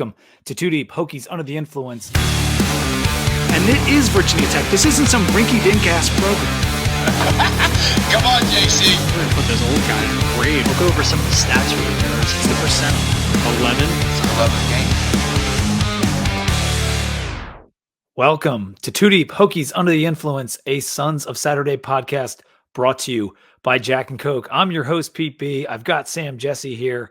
Welcome to Too Deep, Hokies Under the Influence. And it is Virginia Tech. This isn't some rinky-dink-ass program. Come on, JC. We're going to put this old guy in the grade. We'll go over some of the stats really fast. It's the percent. 11. It's an 11 game. Welcome to Too Deep, Hokies Under the Influence, a Sons of Saturday podcast brought to you by Jack and Coke. I'm your host, Pete B. I've got Sam Jesse here,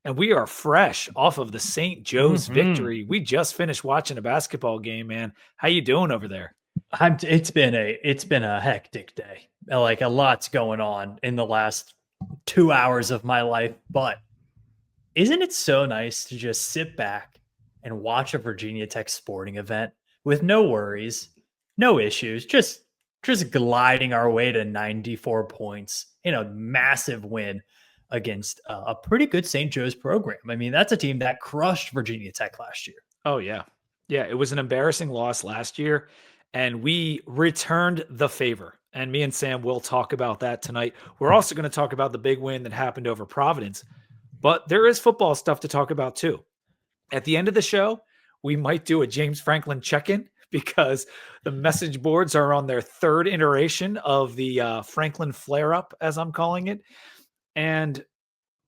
and we are fresh off of the St. Joe's victory. We just finished watching a basketball game, man. How you doing over there? It's been a hectic day. Like, a lot's going on in the last 2 hours of my life, but isn't it so nice to just sit back and watch a Virginia Tech sporting event with no worries, no issues, just gliding our way to 94 points in a massive win against a pretty good St. Joe's program. I mean, that's a team that crushed Virginia Tech last year. Oh, yeah. Yeah, it was an embarrassing loss last year, and we returned the favor. And me and Sam will talk about that tonight. We're also going to talk about the big win that happened over Providence, but there is football stuff to talk about too. At the end of the show, we might do a James Franklin check-in because the message boards are on their third iteration of the Franklin flare-up, as I'm calling it.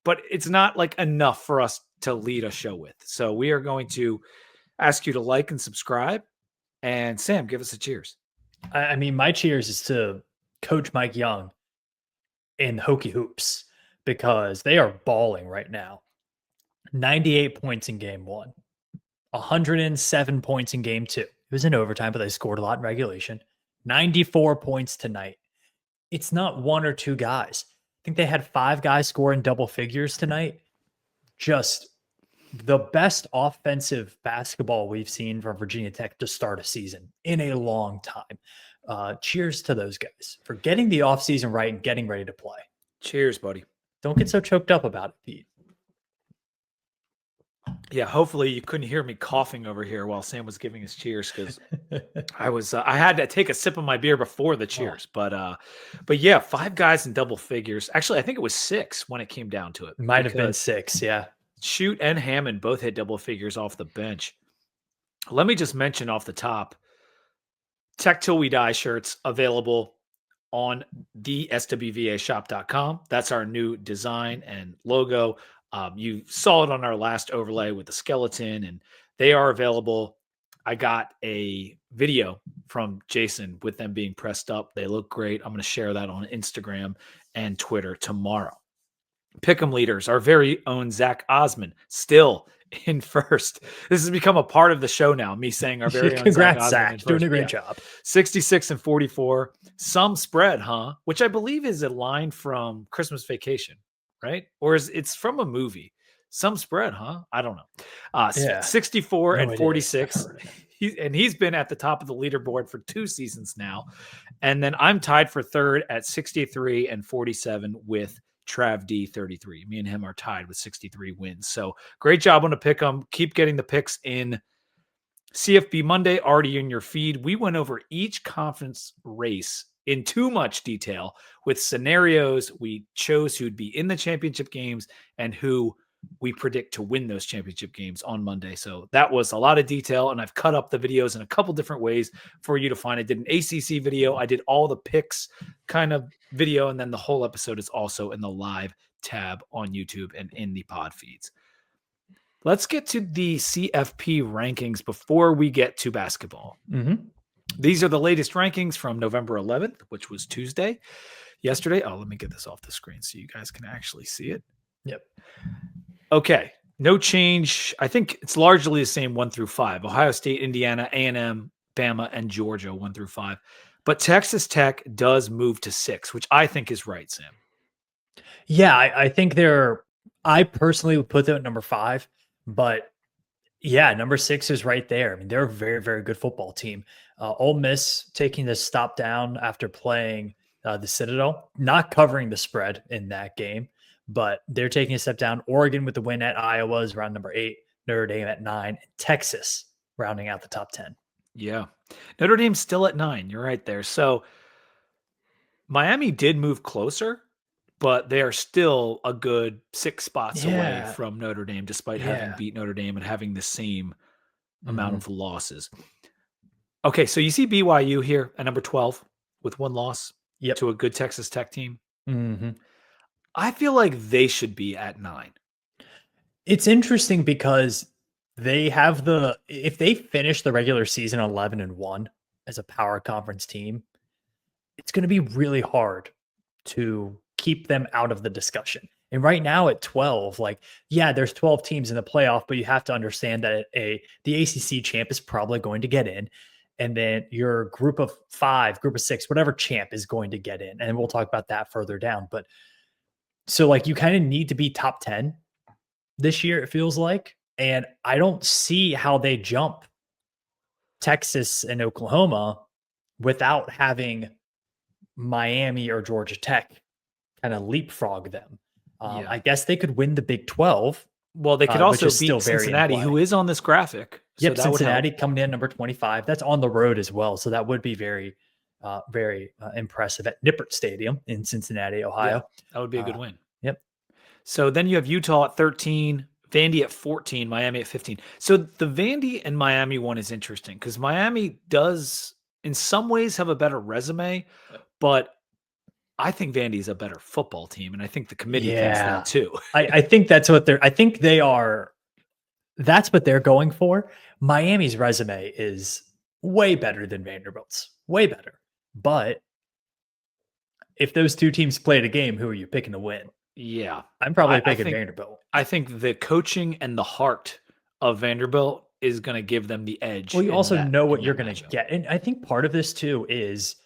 But it's not like enough for us to lead a show with. So we are going to ask you to like and subscribe. And Sam, give us a cheers. I mean, my cheers is to Coach Mike Young in Hokie hoops because they are balling right now. 98 points in game one, 107 points in game two. It was in overtime, but they scored a lot in regulation. 94 points tonight. It's not one or two guys. I think they had 5 guys score in double figures tonight. Just the best offensive basketball we've seen from Virginia Tech to start a season in a long time. Cheers to those guys for getting the offseason right and getting ready to play. Cheers, buddy. Don't get so choked up about it, Pete. Yeah, hopefully you couldn't hear me coughing over here while Sam was giving his cheers because I had to take a sip of my beer before the cheers. But yeah, 5 guys in double figures. Actually, I think it was 6 when it came down to it. Might have been 6, yeah. Shoot and Hammond both hit double figures off the bench. Let me just mention off the top, Tech Till We Die shirts available on the swvashop.com. That's our new design and logo. You saw it on our last overlay with the skeleton, and they are available. I got a video from Jason with them being pressed up. They look great. I'm going to share that on Instagram and Twitter tomorrow. Pick'em leaders, our very own Zach Osman, still in first. This has become a part of the show now, me saying our very own Congrats, Zach Osman. Doing a great job. 66 and 44. Some spread, huh? Which I believe is a line from Christmas Vacation, right? Or it's from a movie. Some spread, huh? I don't know. 64 and 46. He's been at the top of the leaderboard for 2 seasons now. And then I'm tied for third at 63 and 47 with Trav D 33. Me and him are tied with 63 wins. So great job on the pick 'em. Keep getting the picks in. CFB Monday already in your feed. We went over each conference race in too much detail with scenarios. We chose who'd be in the championship games and who we predict to win those championship games on Monday. So that was a lot of detail, and I've cut up the videos in a couple different ways for you to find. I did an ACC video. I did all the picks kind of video, and then the whole episode is also in the live tab on YouTube and in the pod feeds. Let's get to the CFP rankings before we get to basketball. These are the latest rankings from November 11th, which was Tuesday, yesterday. Oh, let me get this off the screen so you guys can actually see it. Yep. Okay. No change. I think it's largely the same 1 through 5. Ohio State, Indiana, A&M, Bama, and Georgia 1 through 5. But Texas Tech does move to 6, which I think is right, Sam. Yeah, I think I personally would put them at number 5, but yeah, number 6 is right there. I mean, they're a very, very good football team. Ole Miss taking the stop down after playing the Citadel, not covering the spread in that game, but they're taking a step down. Oregon with the win at Iowa is around number 8, Notre Dame at 9, and Texas rounding out the top 10. Yeah. Notre Dame's still at 9. You're right there. So Miami did move closer, but they are still a good 6 spots away from Notre Dame, despite having beat Notre Dame and having the same amount of losses. Okay, so you see BYU here at number 12 with 1 loss to a good Texas Tech team. I feel like they should be at 9. It's interesting because they have if they finish the regular season 11-1 as a power conference team, it's going to be really hard to keep them out of the discussion. And right now at 12, there's 12 teams in the playoff, but you have to understand that the ACC champ is probably going to get in. And then your group of 5, group of 6, whatever champ is going to get in. And we'll talk about that further down. But so you kind of need to be top 10 this year, it feels like. And I don't see how they jump Texas and Oklahoma without having Miami or Georgia Tech kind of leapfrog them. I guess they could win the Big 12. Well, they could also beat Cincinnati, who is on this graphic. So Cincinnati coming in number 25. That's on the road as well. So that would be very, very impressive at Nippert Stadium in Cincinnati, Ohio. Yeah, that would be a good win. Yep. So then you have Utah at 13, Vandy at 14, Miami at 15. So the Vandy and Miami one is interesting because Miami does in some ways have a better resume, but I think Vandy is a better football team, and I think the committee thinks that too. I think that's what that's what they're going for. Miami's resume is way better than Vanderbilt's, way better. But if those two teams played a game, who are you picking to win? Yeah. I'm probably picking Vanderbilt. I think the coaching and the heart of Vanderbilt is going to give them the edge. Well, you also know what you're going to get. And I think part of this too is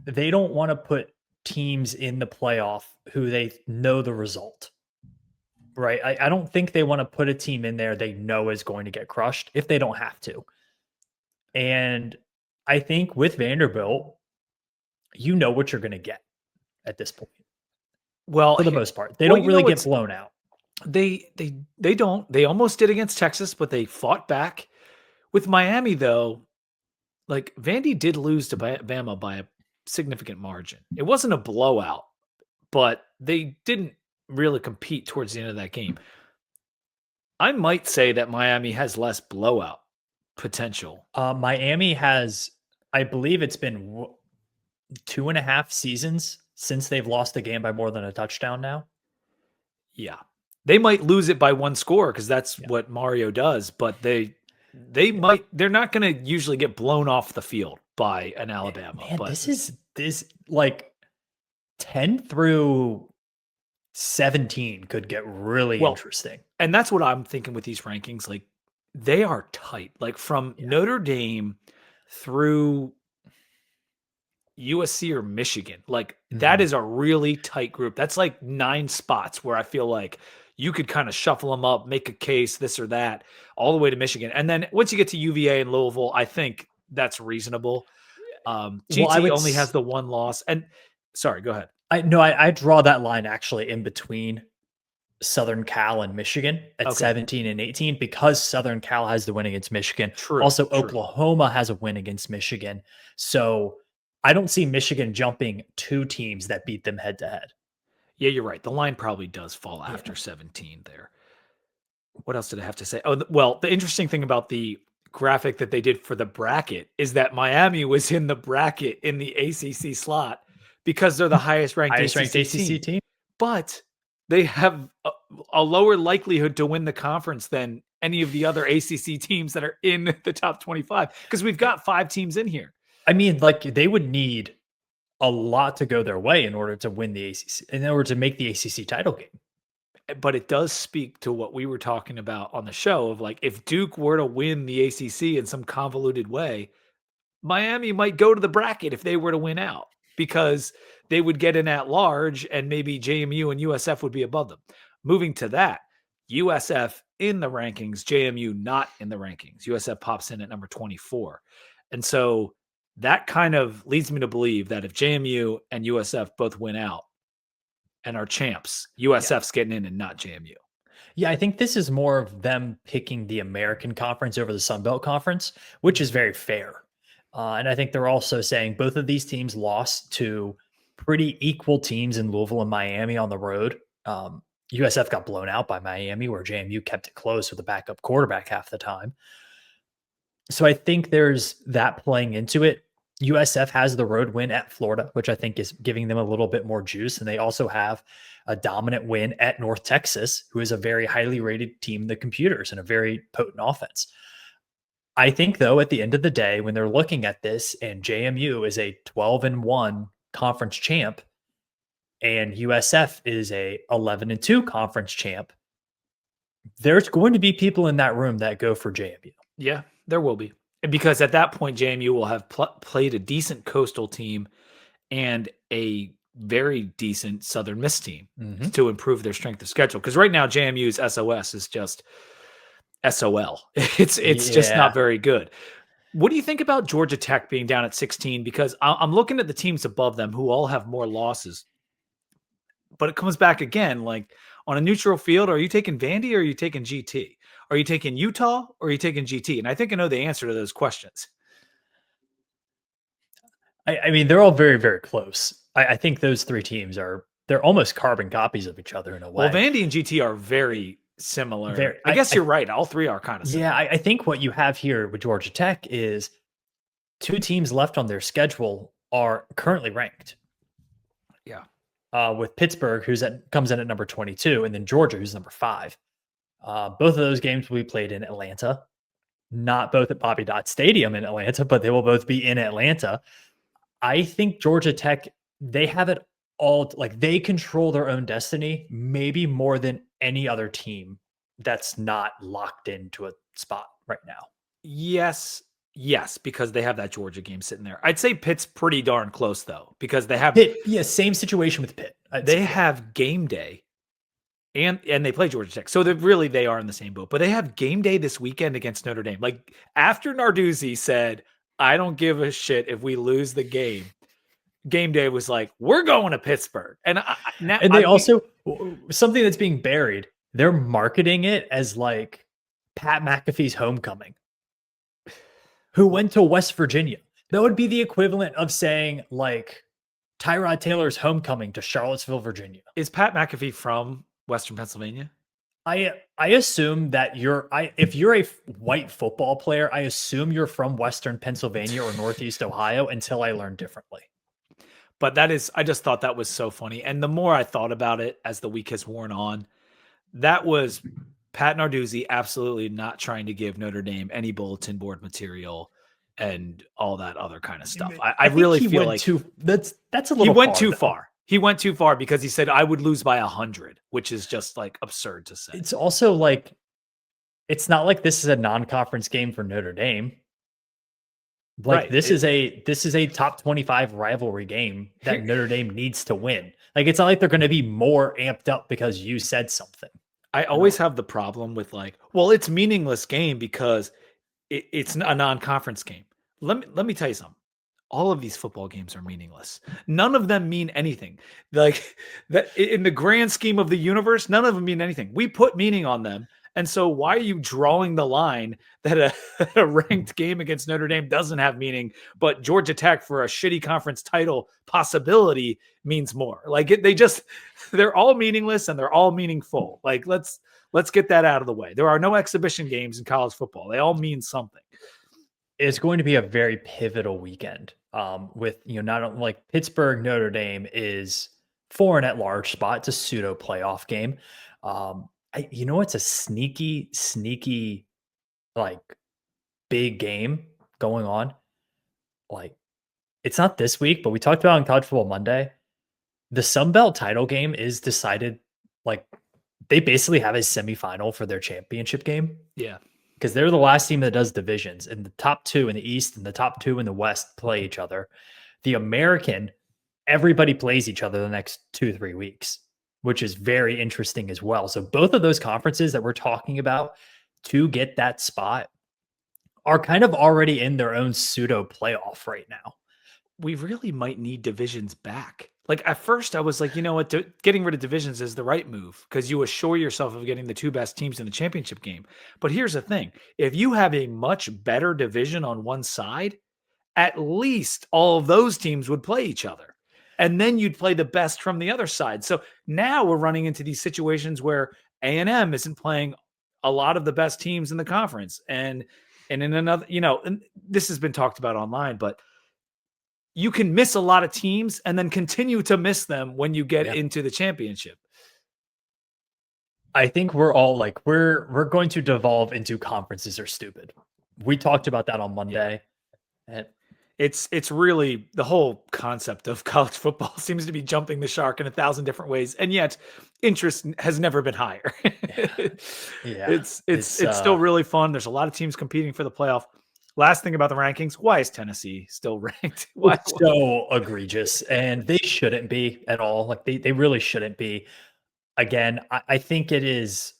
they don't want to put teams in the playoff who they know the result, right? I don't think they want to put a team in there they know is going to get crushed if they don't have to. And I think with Vanderbilt, you know what you're going to get at this point. Well, for the most part, they don't really get blown out. They don't. They almost did against Texas, but they fought back. With Miami, though, Vandy did lose to Bama by a significant margin. It wasn't a blowout, but they didn't really compete towards the end of that game. I might say that Miami has less blowout potential. Miami has, I believe it's been 2.5 seasons since they've lost a game by more than a touchdown now. Yeah. They might lose it by 1 score because that's what Mario does, but they're not going to usually get blown off the field by an Alabama. Man, but this 10 through 17 could get really interesting. And that's what I'm thinking with these rankings. They are tight. From Notre Dame through USC or Michigan. That is a really tight group. That's 9 spots where I feel like you could kind of shuffle them up, make a case, this or that, all the way to Michigan. And then once you get to UVA and Louisville, I think that's reasonable. GT only has the 1 loss. And sorry, go ahead. I draw that line actually in between Southern Cal and Michigan at 17 and 18 because Southern Cal has the win against Michigan. True. Oklahoma has a win against Michigan. So I don't see Michigan jumping 2 teams that beat them head to head. Yeah, you're right. The line probably does fall after 17 there. What else did I have to say? Oh, well, the interesting thing about the graphic that they did for the bracket is that Miami was in the bracket in the ACC slot because they're the highest ranked ACC team. But they have a lower likelihood to win the conference than any of the other ACC teams that are in the top 25 because we've got 5 teams in here. I mean, they would need a lot to go their way in order to win the ACC, in order to make the ACC title game. But it does speak to what we were talking about on the show of if Duke were to win the ACC in some convoluted way, Miami might go to the bracket if they were to win out because they would get in at large and maybe JMU and USF would be above them. Moving to that, USF in the rankings, JMU not in the rankings. USF pops in at number 24. And so that kind of leads me to believe that if JMU and USF both win out and are champs, USF's getting in and not JMU. Yeah, I think this is more of them picking the American Conference over the Sun Belt Conference, which is very fair. And I think they're also saying both of these teams lost to pretty equal teams in Louisville and Miami on the road. USF got blown out by Miami, where JMU kept it close with a backup quarterback half the time. So I think there's that playing into it. USF has the road win at Florida, which I think is giving them a little bit more juice. And they also have a dominant win at North Texas, who is a very highly rated team in the computers and a very potent offense. I think, though, at the end of the day, when they're looking at this and JMU is a 12-1 conference champ and USF is a 11-2 conference champ, there's going to be people in that room that go for JMU. Yeah, there will be. Because at that point, JMU will have played a decent Coastal team and a very decent Southern Miss team to improve their strength of schedule. Because right now, JMU's SOS is just SOL. It's just not very good. What do you think about Georgia Tech being down at 16? Because I'm looking at the teams above them who all have more losses. But it comes back again, like on a neutral field, are you taking Vandy or are you taking GT? Are you taking Utah or are you taking GT? And I think I know the answer to those questions. I mean, they're all very, very close. I think those three teams they're almost carbon copies of each other in a way. Well, Vandy and GT are very similar. I guess you're right. All three are kind of similar. Yeah, I think what you have here with Georgia Tech is two teams left on their schedule are currently ranked. Yeah. With Pittsburgh, comes in at number 22, and then Georgia, who's number 5. Both of those games will be played in Atlanta, not both at Bobby Dodd Stadium in Atlanta, but they will both be in Atlanta. I think Georgia Tech, they have it all, like they control their own destiny, maybe more than any other team that's not locked into a spot right now. Yes, because they have that Georgia game sitting there. I'd say Pitt's pretty darn close though, because they have Pitt. Yeah, same situation with Pitt. They have game day. And they play Georgia Tech. So they are in the same boat. But they have game day this weekend against Notre Dame. Like after Narduzzi said, I don't give a shit if we lose the game. Game day was like, we're going to Pittsburgh. And also, something that's being buried, they're marketing it as like Pat McAfee's homecoming, who went to West Virginia. That would be the equivalent of saying like Tyrod Taylor's homecoming to Charlottesville, Virginia. Is Pat McAfee from Western Pennsylvania? I assume that if you're a white football player, I assume you're from Western Pennsylvania or Northeast Ohio until I learned differently. But I just thought that was so funny. And the more I thought about it as the week has worn on, that was Pat Narduzzi absolutely not trying to give Notre Dame any bulletin board material and all that other kind of stuff. I really feel like that's a little. He went too far. He went too far because he said I would lose by 100, which is just like absurd to say. It's also like, it's not like this is a non-conference game for Notre Dame. Like right. This is a top 25 rivalry game that Notre Dame needs to win. Like it's not like they're going to be more amped up because you said something. I always have the problem with like, well, it's meaningless game because it's a non-conference game. Let me tell you something. All of these football games are meaningless. None of them mean anything. Like that in the grand scheme of the universe, none of them mean anything. We put meaning on them. And so why are you drawing the line that a ranked game against Notre Dame doesn't have meaning, but Georgia Tech for a shitty conference title possibility means more? Like they're all meaningless and they're all meaningful. Like let's get that out of the way. There are no exhibition games in college football. They all mean something. It's going to be a very pivotal weekend. With not only like Pittsburgh, Notre Dame is for an at-large spot. It's a pseudo playoff game. It's a sneaky, like big game going on. Like it's not this week, but we talked about on College Football Monday. The Sun Belt title game is decided. Like they basically have a semifinal for their championship game. Yeah. Because they're the last team that does divisions, and the top 2 in the East and the top 2 in the West play each other. The American, everybody plays each other the next 2-3 weeks, which is very interesting as well. So both of those conferences that we're talking about to get that spot are kind of already in their own pseudo playoff right now. We really might need divisions back. Like at first I was like, you know what, getting rid of divisions is the right move because you assure yourself of getting the 2 best teams in the championship game. But here's the thing. If you have a much better division on one side, at least all of those teams would play each other. and then you'd play the best from the other side. So now we're running into these situations where A&M isn't playing a lot of the best teams in the conference. And in another, and this has been talked about online, but you can miss a lot of teams and then continue to miss them when you get into the championship. I think we're all like, we're going to devolve into conferences are stupid. We talked about that on Monday. And it's really the whole concept of college football seems to be jumping the shark in 1,000 different ways, and yet interest has never been higher. It's still really fun. There's a lot of teams competing for the playoff. Last thing about the rankings: why is Tennessee still ranked? Why? It's so egregious, and they shouldn't be at all. Like they really shouldn't be. Again, I think it is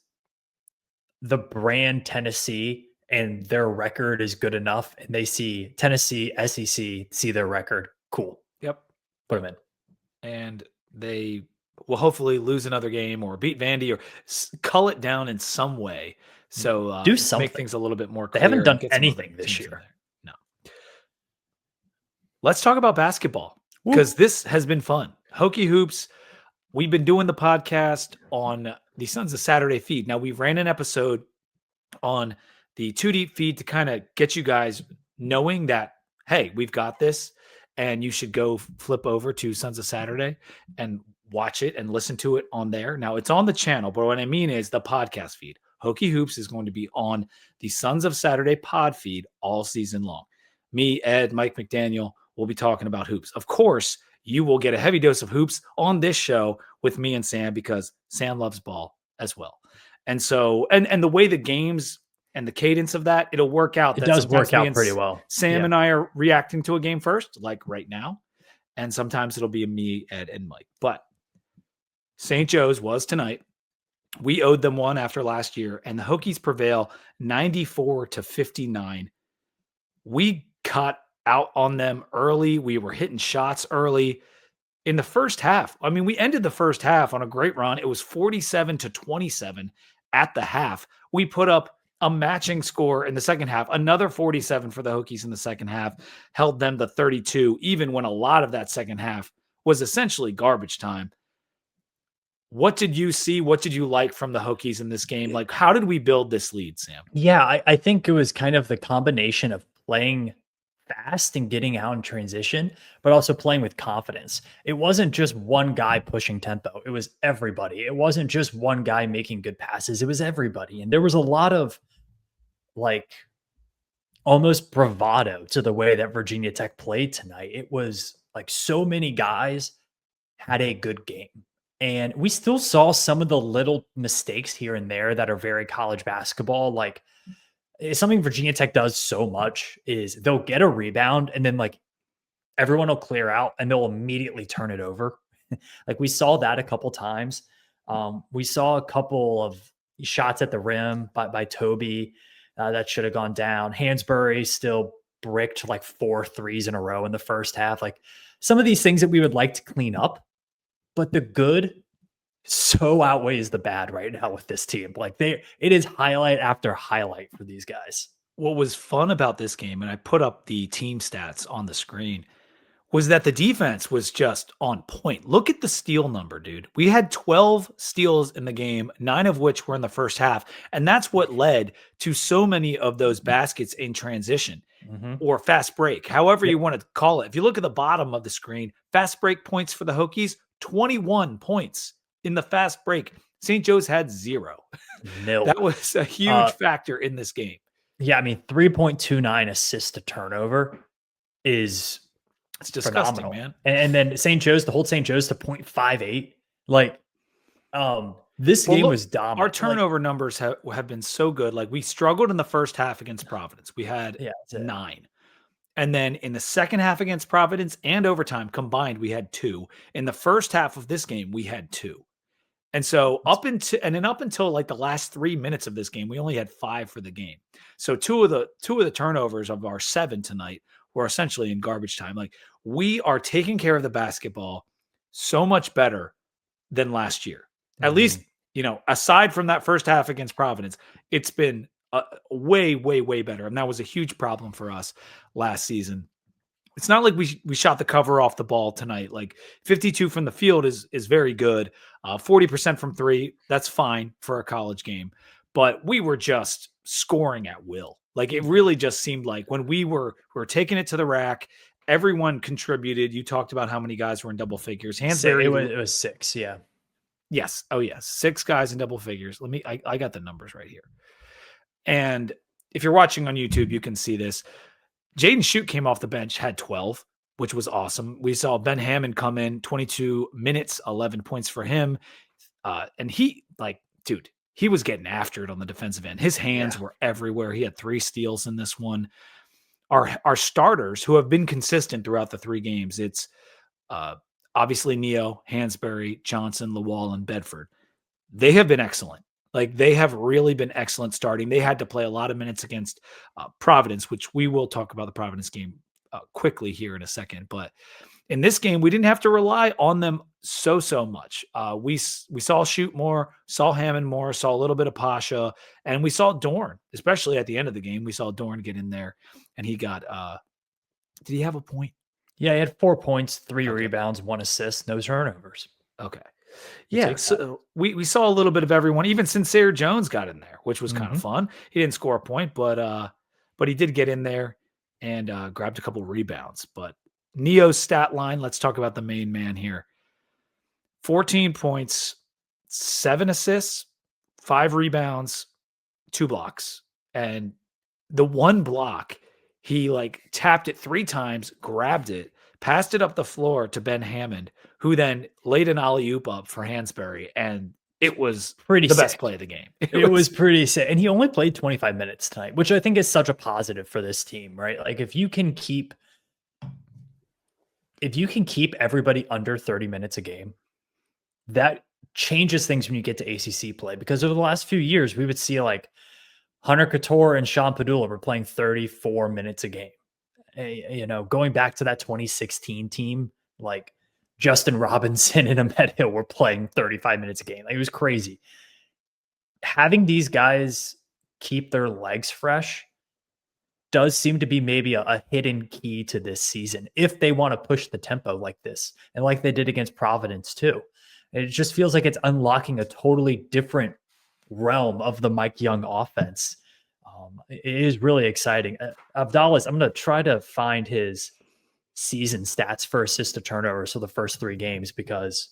the brand Tennessee. And their record is good enough, and they see Tennessee, SEC, see their record. Cool. Yep. Put them in. And they will hopefully lose another game or beat Vandy or cull it down in some way. So do something. Make things a little bit more clear. They haven't done anything this year. No. Let's talk about basketball because this has been fun. Hokie Hoops. We've been doing the podcast on the Sons of Saturday feed. Now, we ran an episode on the 2 Deep feed to kind of get you guys knowing that, hey, we've got this, and you should go flip over to Sons of Saturday and watch it and listen to it on there. Now, it's on the channel, but what I mean is the podcast feed. Hokie Hoops is going to be on the Sons of Saturday pod feed all season long. Me, Ed, Mike McDaniel will be talking about hoops. Of course, you will get a heavy dose of hoops on this show with me and Sam because Sam loves ball as well. And so, and the way the games and the cadence of that, it'll work out. It does work out pretty well. Sam and I are reacting to a game first, like right now. And sometimes it'll be me, Ed, and Mike. But St. Joe's was tonight. We owed them one after last year, and the Hokies prevail 94-59. We got out on them early. We were hitting shots early. In the first half, I mean, we ended the first half on a great run. It was 47-27 at the half. We put up a matching score in the second half, another 47 for the Hokies in the second half, held them to 32, even when a lot of that second half was essentially garbage time. What did you see? What did you like from the Hokies in this game? Like, how did we build this lead, Sam? Yeah, I think it was kind of the combination of playing fast and getting out in transition, but also playing with confidence. It wasn't just one guy pushing tempo. It was everybody. It wasn't just one guy making good passes. It was everybody. And there was a lot of like almost bravado to the way that Virginia Tech played tonight. It was like so many guys had a good game. And we still saw some of the little mistakes here and there that are very college basketball. Like something Virginia Tech does so much is they'll get a rebound and then like everyone will clear out and they'll immediately turn it over. Like we saw that a couple times. We saw a couple of shots at the rim by Toby that should have gone down. Hansbury still bricked like 4 threes in a row in the first half. Like some of these things that we would like to clean up, but the good so outweighs the bad right now with this team. Like it is highlight after highlight for these guys. What was fun about this game, and I put up the team stats on the screen, was that the defense was just on point. Look at the steal number, dude. We had 12 steals in the game, 9 of which were in the first half. And that's what led to so many of those baskets in transition or fast break, however you want to call it. If you look at the bottom of the screen, fast break points for the Hokies, 21 points in the fast break. St. Joe's had 0. That was a huge factor in this game. Yeah, I mean, 3.29 assists to turnover is it's disgusting, phenomenal, man. And then St. Joe's, to hold St. Joe's to 0.58. Like, this game was dominant. Our turnover numbers have been so good. Like, we struggled in the first half against Providence. We had 9. And then in the second half against Providence and overtime combined, we had 2. In the first half of this game, we had 2. And so up until like the last 3 minutes of this game, we only had 5 for the game. So two of the turnovers of our 7 tonight were essentially in garbage time. Like, we are taking care of the basketball so much better than last year. At least, aside from that first half against Providence, it's been way, way, way better. And that was a huge problem for us last season. it's not like we shot the cover off the ball tonight. Like 52 from the field is very good. 40% from three, that's fine for a college game. But we were just scoring at will. Like it really just seemed like when we were taking it to the rack, everyone contributed. You talked about how many guys were in double figures. Hansberry, it was 6, yeah. Yes. Oh, yes. 6 guys in double figures. I got the numbers right here. And if you're watching on YouTube, you can see this. Jaden Shute came off the bench, had 12, which was awesome. We saw Ben Hammond come in, 22 minutes, 11 points for him. And he, dude, he was getting after it on the defensive end. His hands were everywhere. He had 3 steals in this one. Our starters, who have been consistent throughout the 3 games, it's obviously Neo, Hansberry, Johnson, Lawal, and Bedford. They have been excellent. Like they have really been excellent starting. They had to play a lot of minutes against Providence, which we will talk about the Providence game quickly here in a second. But in this game, we didn't have to rely on them so much. We saw Shute more, saw Hammond more, saw a little bit of Pasha, and we saw Dorn, especially at the end of the game. We saw Dorn get in there, and he got. Did he have a point? Yeah, he had 4 points, 3 rebounds, 1 assist, no turnovers. Okay. Yeah, so we saw a little bit of everyone. Even Sincere Jones got in there, which was kind of fun. He didn't score a point, but he did get in there and grabbed a couple rebounds. But Neo's stat line, let's talk about the main man here. 14 points, 7 assists, 5 rebounds, 2 blocks. And the one block, he tapped it 3 times, grabbed it, passed it up the floor to Ben Hammond, who then laid an alley-oop up for Hansberry, and it was the best play of the game. It was pretty sick. And he only played 25 minutes tonight, which I think is such a positive for this team, right? Like if you can keep everybody under 30 minutes a game, that changes things when you get to ACC play. Because over the last few years, we would see like Hunter Couture and Sean Padula were playing 34 minutes a game. Going back to that 2016 team, like Justin Robinson and Ahmed Hill were playing 35 minutes a game. Like it was crazy. Having these guys keep their legs fresh does seem to be maybe a hidden key to this season if they want to push the tempo like this and like they did against Providence too. It just feels like it's unlocking a totally different realm of the Mike Young offense. It is really exciting. Abdallah, I'm going to try to find his season stats for assist to turnover. So the first 3 games, because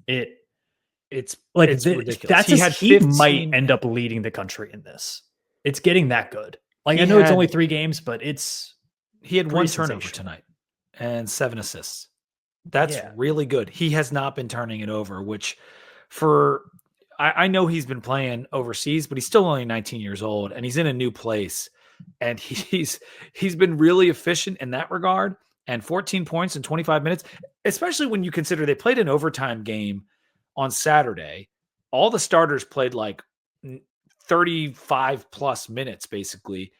it's ridiculous. He might end up leading the country in this. It's getting that good. Like I know it's only 3 games, but he had 1 turnover tonight and 7 assists. That's really good. He has not been turning it over, which I know he's been playing overseas, but he's still only 19 years old and he's in a new place. And he's been really efficient in that regard. And 14 points in 25 minutes, especially when you consider they played an overtime game on Saturday. All the starters played like 35 plus minutes, basically.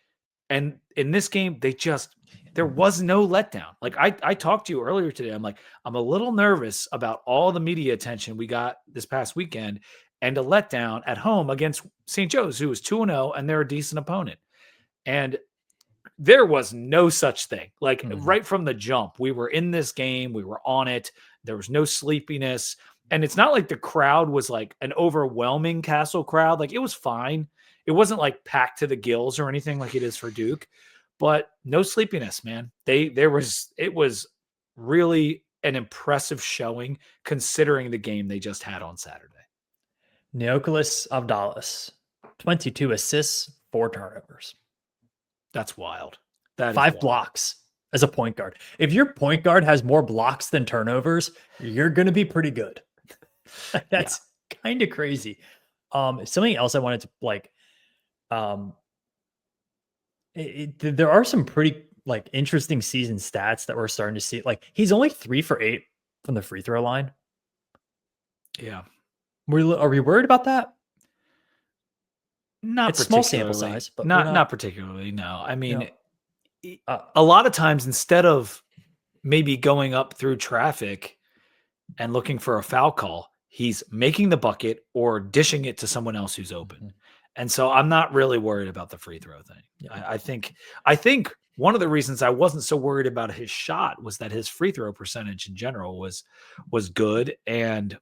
And in this game, there was no letdown. Like I talked to you earlier today. I'm a little nervous about all the media attention we got this past weekend and a letdown at home against St. Joe's, who was 2-0, and they're a decent opponent. And there was no such thing. Like right from the jump, we were in this game. We were on it. There was no sleepiness. And it's not like the crowd was like an overwhelming Castle crowd. Like it was fine. It wasn't like packed to the gills or anything like it is for Duke, but no sleepiness, man. It was really an impressive showing considering the game they just had on Saturday. Neokilis Avdalis, 22 assists, 4 turnovers. That's wild. 5 blocks as a point guard. If your point guard has more blocks than turnovers, you're going to be pretty good. That's kind of crazy. Something else I wanted to there are some pretty interesting season stats that we're starting to see. Like he's only 3 for 8 from the free throw line. Yeah. Are we worried about that? Not it's small sample size, but not particularly. No, I mean, a lot of times instead of maybe going up through traffic and looking for a foul call, he's making the bucket or dishing it to someone else who's open. And so I'm not really worried about the free throw thing. Yeah. I think one of the reasons I wasn't so worried about his shot was that his free throw percentage in general was good. And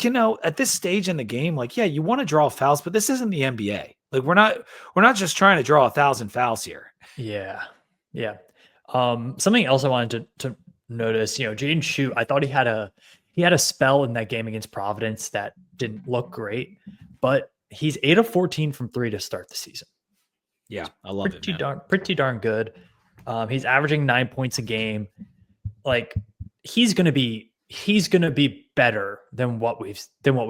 at this stage in the game, like, yeah, you want to draw fouls, but this isn't the NBA. Like, we're not just trying to draw 1,000 fouls here. Yeah. Yeah. Something else I wanted to notice, Jaden Schutt, I thought he had a spell in that game against Providence that didn't look great, but he's 8 of 14 from 3 to start the season. Yeah, I love it. Pretty darn good. He's averaging 9 points a game. Like, he's gonna be better than what we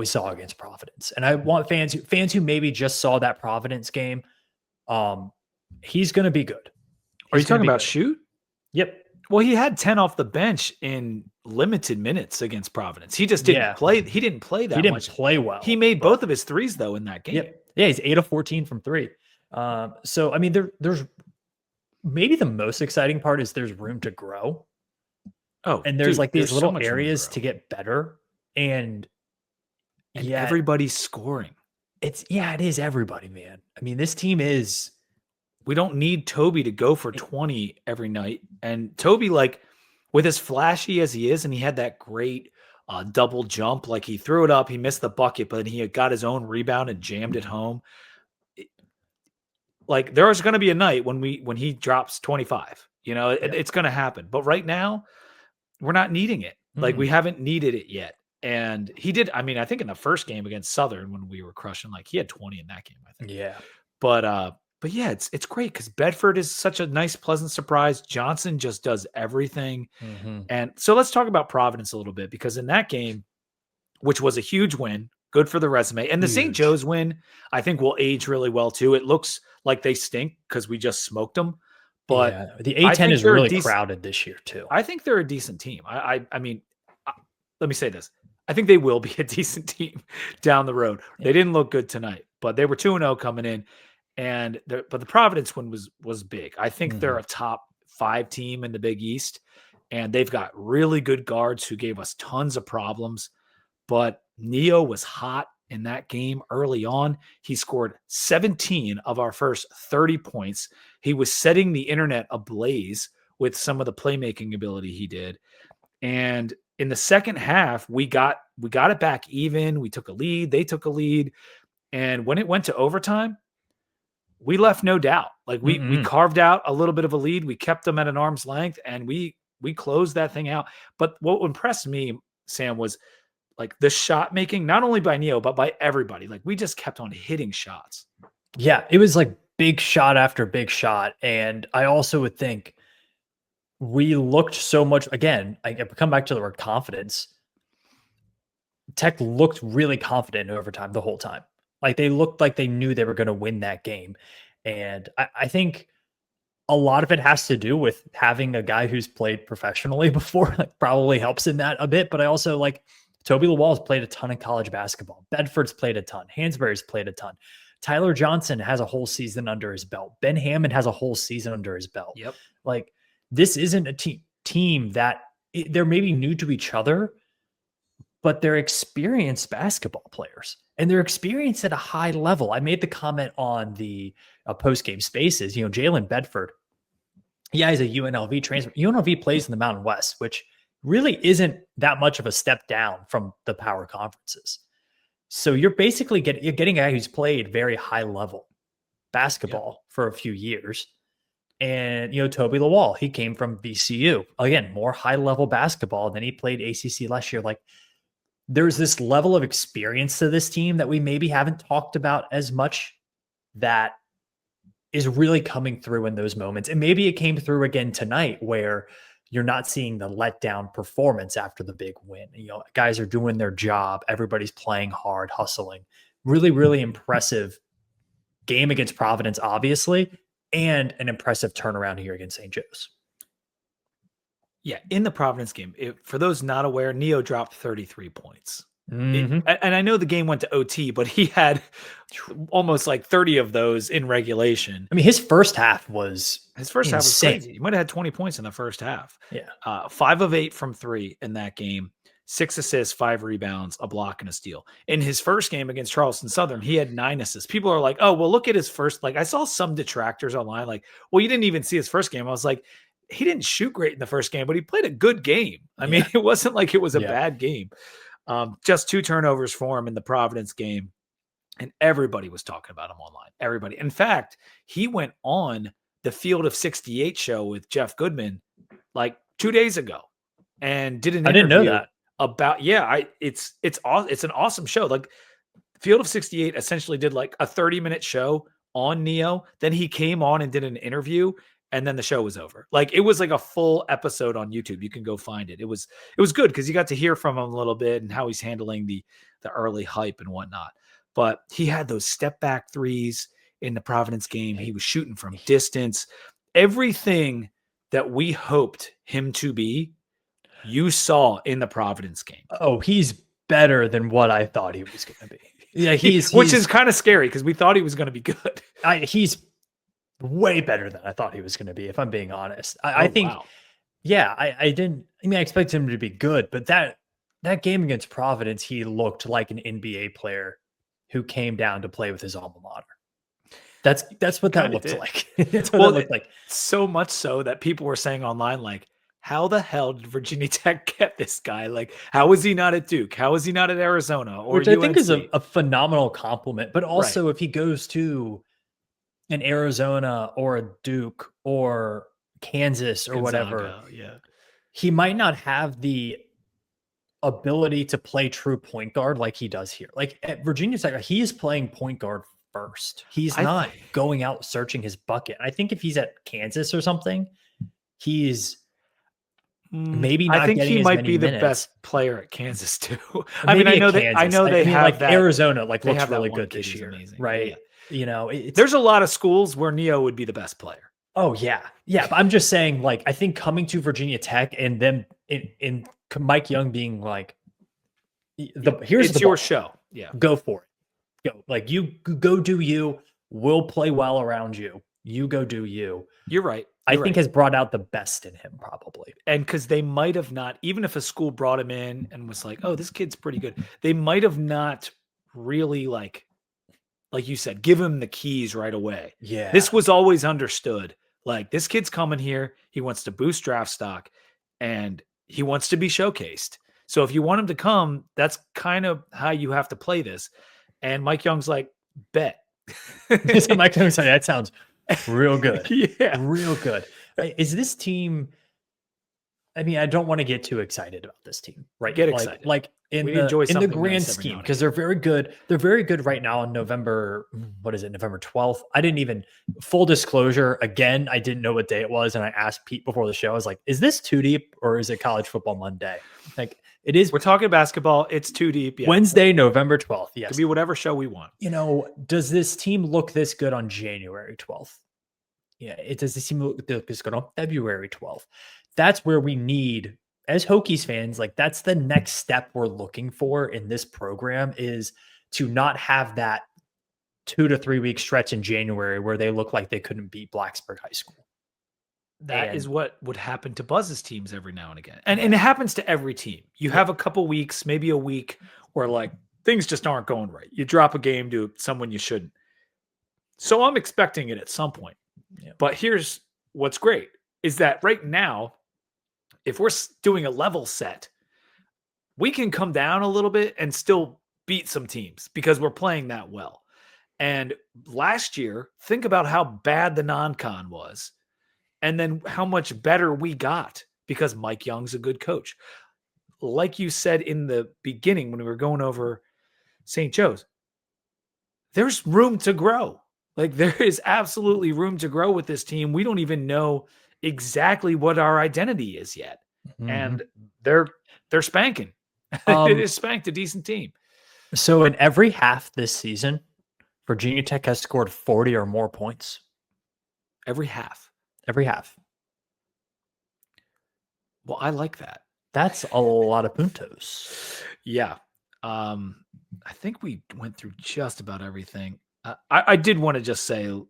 saw against Providence. And I want fans who maybe just saw that Providence game. He's gonna be good. Are you talking about Schutt? Yep. Well, he had 10 off the bench in limited minutes against Providence. He just didn't play. He didn't play that much. He didn't play well. He made both of his threes though in that game. Yep. Yeah, he's 8 of 14 from 3. So I mean, there's maybe the most exciting part is there's room to grow. Oh, and there's these little areas to get better, and everybody's scoring. It is everybody, man. I mean, this team is. We don't need Toby to go for 20 every night, and Toby, like, with as flashy as he is, and he had that great double jump, like he threw it up, he missed the bucket, but he had got his own rebound and jammed it home. Like, there's going to be a night when he drops 25. It's going to happen. But right now, we're not needing it. Like, we haven't needed it yet. And he did. I mean, I think in the first game against Southern when we were crushing, like, he had 20 in that game, I think. Yeah. But yeah, it's great because Bedford is such a nice, pleasant surprise. Johnson just does everything. Mm-hmm. And so let's talk about Providence a little bit, because in that game, which was a huge win, good for the resume, and the St. Joe's win, I think will age really well too. It looks like they stink because we just smoked them. But the A10 is really crowded this year too. I think they're a decent team. I mean, let me say this. I think they will be a decent team down the road. They didn't look good tonight, but they were 2-0 coming in. But the Providence one was big. I think they're a top 5 team in the Big East, and they've got really good guards who gave us tons of problems. But Neo was hot in that game early on. He scored 17 of our first 30 points. He was setting the internet ablaze with some of the playmaking ability he did. And in the second half, we got it back even. We took a lead. They took a lead. And when it went to overtime, we left no doubt. Like, we carved out a little bit of a lead. We kept them at an arm's length, and we closed that thing out. But what impressed me, Sam, was like the shot making, not only by Neo, but by everybody. Like, we just kept on hitting shots. Yeah, it was like big shot after big shot. And I also would think we looked so much, again, I come back to the word confidence. Tech looked really confident in overtime the whole time. Like, they looked like they knew they were going to win that game. And I think a lot of it has to do with having a guy who's played professionally before, like, probably helps in that a bit. But I also, like, Toby Lawal's played a ton in college basketball. Bedford's played a ton. Hansberry's played a ton. Tyler Johnson has a whole season under his belt. Ben Hammond has a whole season under his belt. Yep. Like, this isn't a team that they're maybe new to each other, but they're experienced basketball players, and they're experienced at a high level. I made the comment on the post-game spaces, Jalen Bedford. Yeah, he's a UNLV transfer. UNLV plays in the Mountain West, which really isn't that much of a step down from the power conferences. So you're basically getting a guy who's played very high level basketball for a few years. And, Toby Lawal, he came from VCU. Again, more high level basketball than he played ACC last year. Like, there's this level of experience to this team that we maybe haven't talked about as much that is really coming through in those moments. And maybe it came through again tonight where you're not seeing the letdown performance after the big win. Guys are doing their job. Everybody's playing hard, hustling. Really, really impressive game against Providence, obviously, and an impressive turnaround here against St. Joe's. Yeah, in the Providence game, for those not aware, Neo dropped 33 points. Mm-hmm. And I know the game went to OT, but he had almost like 30 of those in regulation. I mean, his first half was crazy. He might have had 20 points in the first half. Yeah. 5 of 8 from 3 in that game. 6 assists, 5 rebounds, a block, and a steal. In his first game against Charleston Southern, he had 9 assists. People are like, oh, well, look at his first. Like, I saw some detractors online like, well, you didn't even see his first game. I was like, he didn't shoot great in the first game, but he played a good game. I mean, it wasn't like it was a bad game. Just 2 turnovers for him in the Providence game. And everybody was talking about him online. Everybody. In fact, he went on the Field of 68 show with Jeff Goodman like 2 days ago and did an interview. I didn't know that. About it's an awesome show. Like Field of 68 essentially did like a 30-minute show on Neo. Then he came on and did an interview, and then the show was over. Like it was like a full episode on YouTube. You can go find it. It was good because you got to hear from him a little bit and how he's handling the early hype and whatnot. But he had those step back threes in the Providence game. He was shooting from distance. Everything that we hoped him to be, you saw in the Providence game. Oh, he's better than what I thought he was going to be. Yeah, which is kind of scary because we thought he was going to be good. He's way better than I thought he was going to be, if I'm being honest. I think, wow. I didn't. I mean, I expected him to be good, but that game against Providence, he looked like an NBA player who came down to play with his alma mater. That's what that looked like. That's what it looked like. So much so that people were saying online, like, how the hell did Virginia Tech get this guy? Like, how is he not at Duke? How is he not at Arizona? Or which UNC? I think is a phenomenal compliment. But also, if he goes to an Arizona or a Duke or Kansas or whatever, he might not have the ability to play true point guard like he does here. Like at Virginia Tech, he is playing point guard first. He's not going out searching his bucket. I think if he's at Kansas or something, he's maybe not. I think he might be the best player at Kansas too. I mean, I know they have like that, Arizona looks really good this year, amazing. Right? Yeah. You know, there's a lot of schools where Neo would be the best player. Oh yeah. But I'm just saying, like, I think coming to Virginia Tech and then in Mike Young being like, here's your show. Yeah, go for it. Go, like, you go do you. We'll play well around you. You go do you. You're right. I think has brought out the best in him probably. And because they might have not, even if a school brought him in and was like, oh, this kid's pretty good, they might have not really like you said, give him the keys right away. Yeah. This was always understood. Like, this kid's coming here. He wants to boost draft stock and he wants to be showcased. So if you want him to come, that's kind of how you have to play this. And Mike Young's like, bet. So Mike Young's like, that sounds real good. Yeah. Real good. Is this team, I mean, I don't want to get too excited about this team, right? Get excited. Like in the grand scheme, because they're very good. They're very good right now on November 12th. I didn't even, full disclosure, again, I didn't know what day it was. And I asked Pete before the show, I was like, is this too deep or is it College Football Monday? Like, it is. We're talking basketball. It's too deep. Yeah. Wednesday, November 12th. Yes. It could be whatever show we want. You know, does this team look this good on January 12th? Yeah. Does this team look this good on February 12th? That's where we need, as Hokies fans, like, that's the next step we're looking for in this program, is to not have that 2 to 3 week stretch in January where they look like they couldn't beat Blacksburg High School. That is what would happen to Buzz's teams every now and again. And it happens to every team. You have a couple weeks, maybe a week, where like things just aren't going right. You drop a game to someone you shouldn't. So I'm expecting it at some point. Yeah. But here's what's great is that right now, if we're doing a level set, we can come down a little bit and still beat some teams because we're playing that well. And last year, think about how bad the non-con was and then how much better we got because Mike Young's a good coach. Like you said in the beginning when we were going over St. Joe's, there's room to grow. Like, there is absolutely room to grow with this team. We don't even know exactly what our identity is yet. Mm-hmm. And they're spanking. It is spanked a decent team. So in every half this season, Virginia Tech has scored 40 or more points. Every half. Every half. Well, I like that. That's a lot of puntos. Yeah. I think we went through just about everything. I did want to just say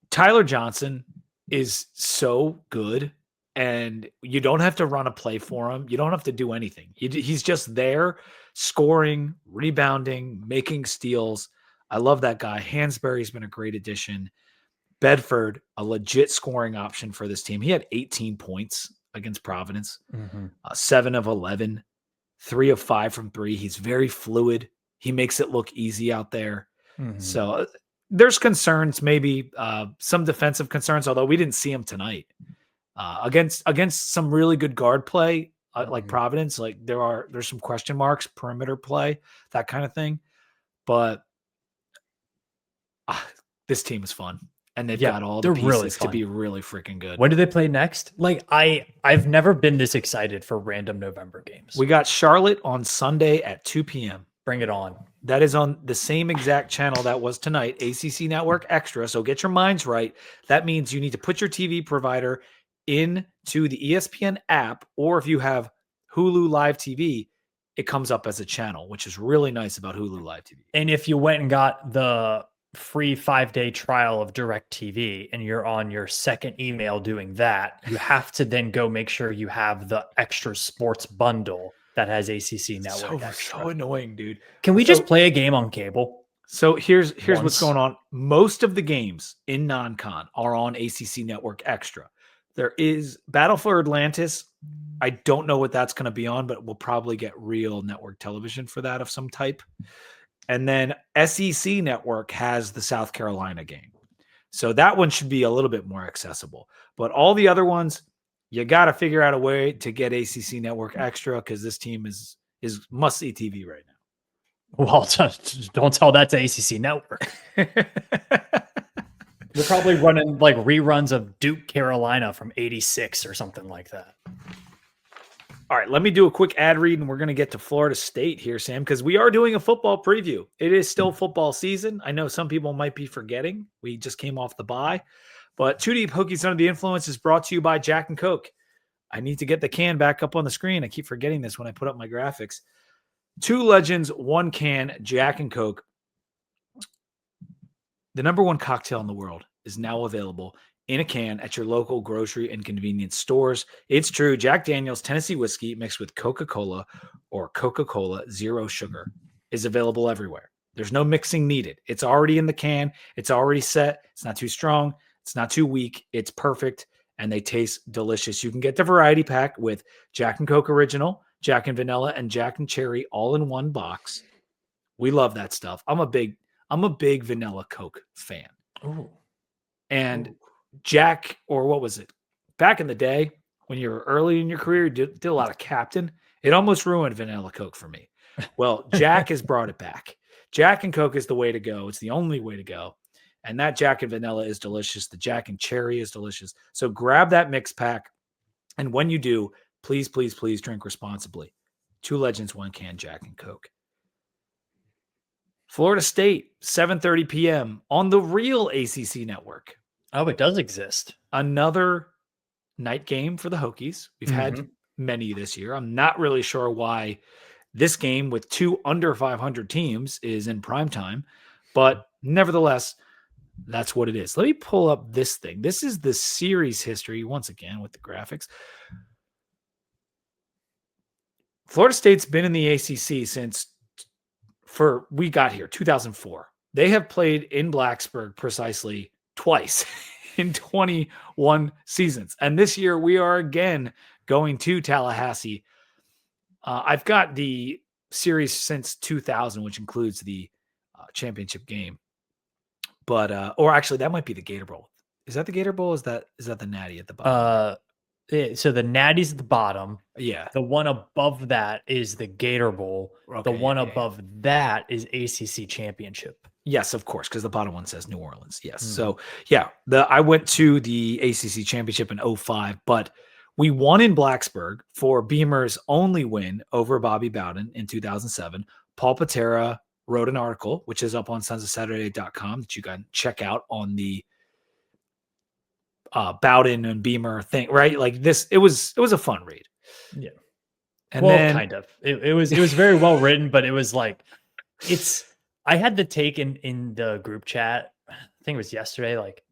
Tyler Johnson is so good and you don't have to run a play for him. You don't have to do anything. He's just there scoring, rebounding, making steals. I love that guy. Hansberry's been a great addition. Bedford, a legit scoring option for this team. He had 18 points against Providence, 7 of 11, 3 of 5 from 3. He's very fluid. He makes it look easy out there. So there's concerns, maybe some defensive concerns, although we didn't see him tonight. Against some really good guard play, like Providence, like there's some question marks, perimeter play, that kind of thing. But this team is fun, and they've got all the pieces to be really freaking good. When do they play next? Like I've never been this excited for random November games. We got Charlotte on Sunday at 2 p.m. Bring it on. That is on the same exact channel that was tonight, ACC Network Extra. So get your minds right. That means you need to put your TV provider into the ESPN app, or if you have Hulu Live TV, it comes up as a channel, which is really nice about Hulu Live TV. And if you went and got the free 5-day trial of DirecTV and you're on your second email doing that, you have to then go make sure you have the extra sports bundle that has ACC Network Extra. So annoying, dude. Can we just play a game on cable? So here's what's going on. Most of the games in non-con are on ACC Network Extra. There is Battle for Atlantis. I don't know what that's going to be on, but we'll probably get real network television for that of some type. And then SEC Network has the South Carolina game. So that one should be a little bit more accessible. But all the other ones, you got to figure out a way to get ACC Network Extra because this team is must-see TV right now. Well, don't tell that to ACC Network. They're probably running like reruns of Duke Carolina from '86 or something like that. All right, let me do a quick ad read, and we're going to get to Florida State here, Sam, because we are doing a football preview. It is still football season. I know some people might be forgetting. We just came off the bye. But Two Deep Hokies Under the Influence is brought to you by Jack and Coke. I need to get the can back up on the screen. I keep forgetting this when I put up my graphics. 2 legends, 1 can, Jack and Coke. The number 1 cocktail in the world is now available in a can at your local grocery and convenience stores. It's true. Jack Daniel's Tennessee whiskey mixed with Coca-Cola or Coca-Cola Zero Sugar is available everywhere. There's no mixing needed. It's already in the can. It's already set. It's not too strong. It's not too weak. It's perfect, and they taste delicious. You can get the variety pack with Jack and Coke Original, Jack and Vanilla, and Jack and Cherry all in one box. We love that stuff. I'm a big Vanilla Coke fan. Ooh. And Jack, or what was it? Back in the day, when you were early in your career, you did a lot of Captain. It almost ruined Vanilla Coke for me. Well, Jack has brought it back. Jack and Coke is the way to go. It's the only way to go. And that Jack and Vanilla is delicious. The Jack and Cherry is delicious. So grab that mix pack. And when you do, please, please, please drink responsibly. 2 legends, 1 can, Jack and Coke. Florida State, 7:30 p.m. on the real ACC network. Oh, it does exist. Another night game for the Hokies. We've had many this year. I'm not really sure why this game with 2 under 500 teams is in prime time, but nevertheless, that's what it is. Let me pull up this thing. This is the series history once again with the graphics. Florida State's been in the ACC since we got here, 2004. They have played in Blacksburg precisely twice in 21 seasons. And this year we are again going to Tallahassee. I've got the series since 2000, which includes the championship game. But, or actually that might be the Gator Bowl. Is that the Gator Bowl? Is that the Natty at the bottom? So the Natty's at the bottom. Yeah. The one above that is the Gator Bowl. Okay, the one above that is ACC Championship. Yes, of course, because the bottom one says New Orleans. Yes. So, yeah, I went to the ACC Championship in 2005, but we won in Blacksburg for Beamer's only win over Bobby Bowden in 2007. Paul Patera wrote an article, which is up on sonsofsaturday.com that you can check out on the Bowden and Beamer thing, right? Like this, it was a fun read. Yeah. And then, kind of. It was very well written, but it was like I had the take in the group chat, I think it was yesterday, like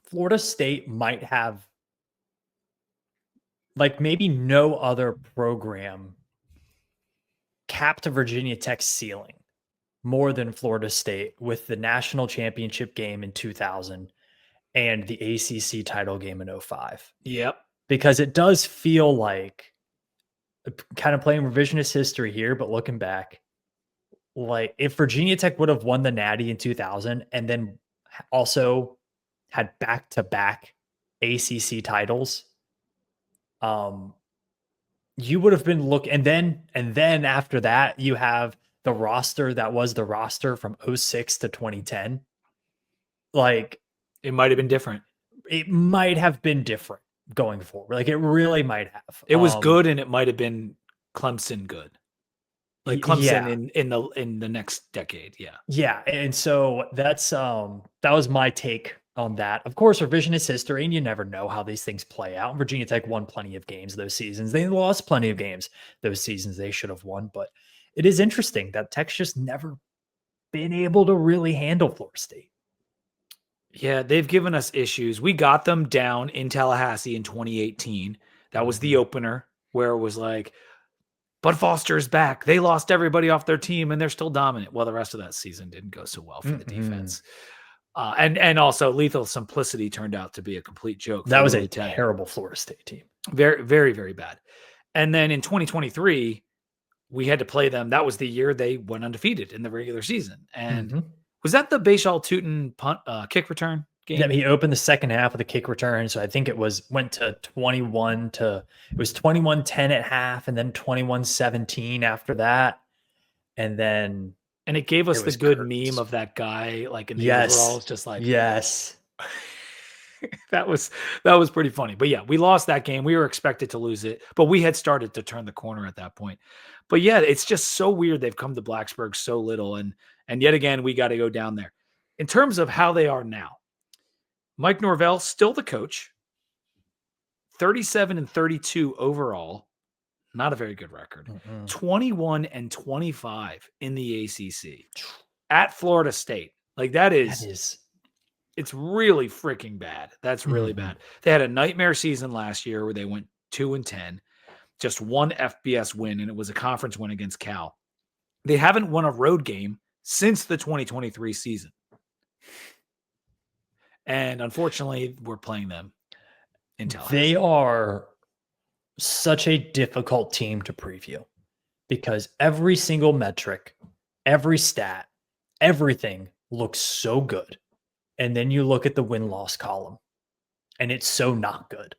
Florida State might have like maybe no other program capped Virginia Tech's ceiling more than Florida State with the national championship game in 2000 and the ACC title game in 05. Yep. Because it does feel like, kind of playing revisionist history here, but looking back, like if Virginia Tech would have won the Natty in 2000 and then also had back-to-back ACC titles, you would have been and then after that, you have the roster that was the roster from 06 to 2010. Like, it might have been different. It might have been different going forward. Like, it really might have. It was good, and it might have been Clemson good. Like Clemson in the next decade. Yeah. Yeah. And so that was my take on that. Of course, revisionist history, and you never know how these things play out. Virginia Tech won plenty of games those seasons. They lost plenty of games those seasons they should have won. But it is interesting that Tech's just never been able to really handle Florida State. Yeah, they've given us issues. We got them down in Tallahassee in 2018. That was the opener where it was like, Bud Foster's back. They lost everybody off their team, and they're still dominant. Well, the rest of that season didn't go so well for the defense. And also Lethal Simplicity turned out to be a complete joke. That was a terrible Florida State team. Very, very, very bad. And then in 2023, we had to play them. That was the year they went undefeated in the regular season. And was that the Bashal Tootin punt kick return game? Yeah, he opened the second half with a kick return. So I think it went to 21-10 at half, and then 21-17 after that. And it gave us the good meme of that guy, like in the overalls, just like, yes. that was pretty funny. But yeah, we lost that game. We were expected to lose it, but we had started to turn the corner at that point. But yeah, it's just so weird. They've come to Blacksburg so little. And yet again, we got to go down there. In terms of how they are now, Mike Norvell, still the coach, 37-32 overall. Not a very good record. 21-25 in the ACC at Florida State. Like it's really freaking bad. That's really bad. They had a nightmare season last year where they went 2-10, just one FBS win, and it was a conference win against Cal. They haven't won a road game since the 2023 season. And unfortunately, we're playing them in Tallahassee. They are such a difficult team to preview because every single metric, every stat, everything looks so good. And then you look at the win-loss column and it's so not good.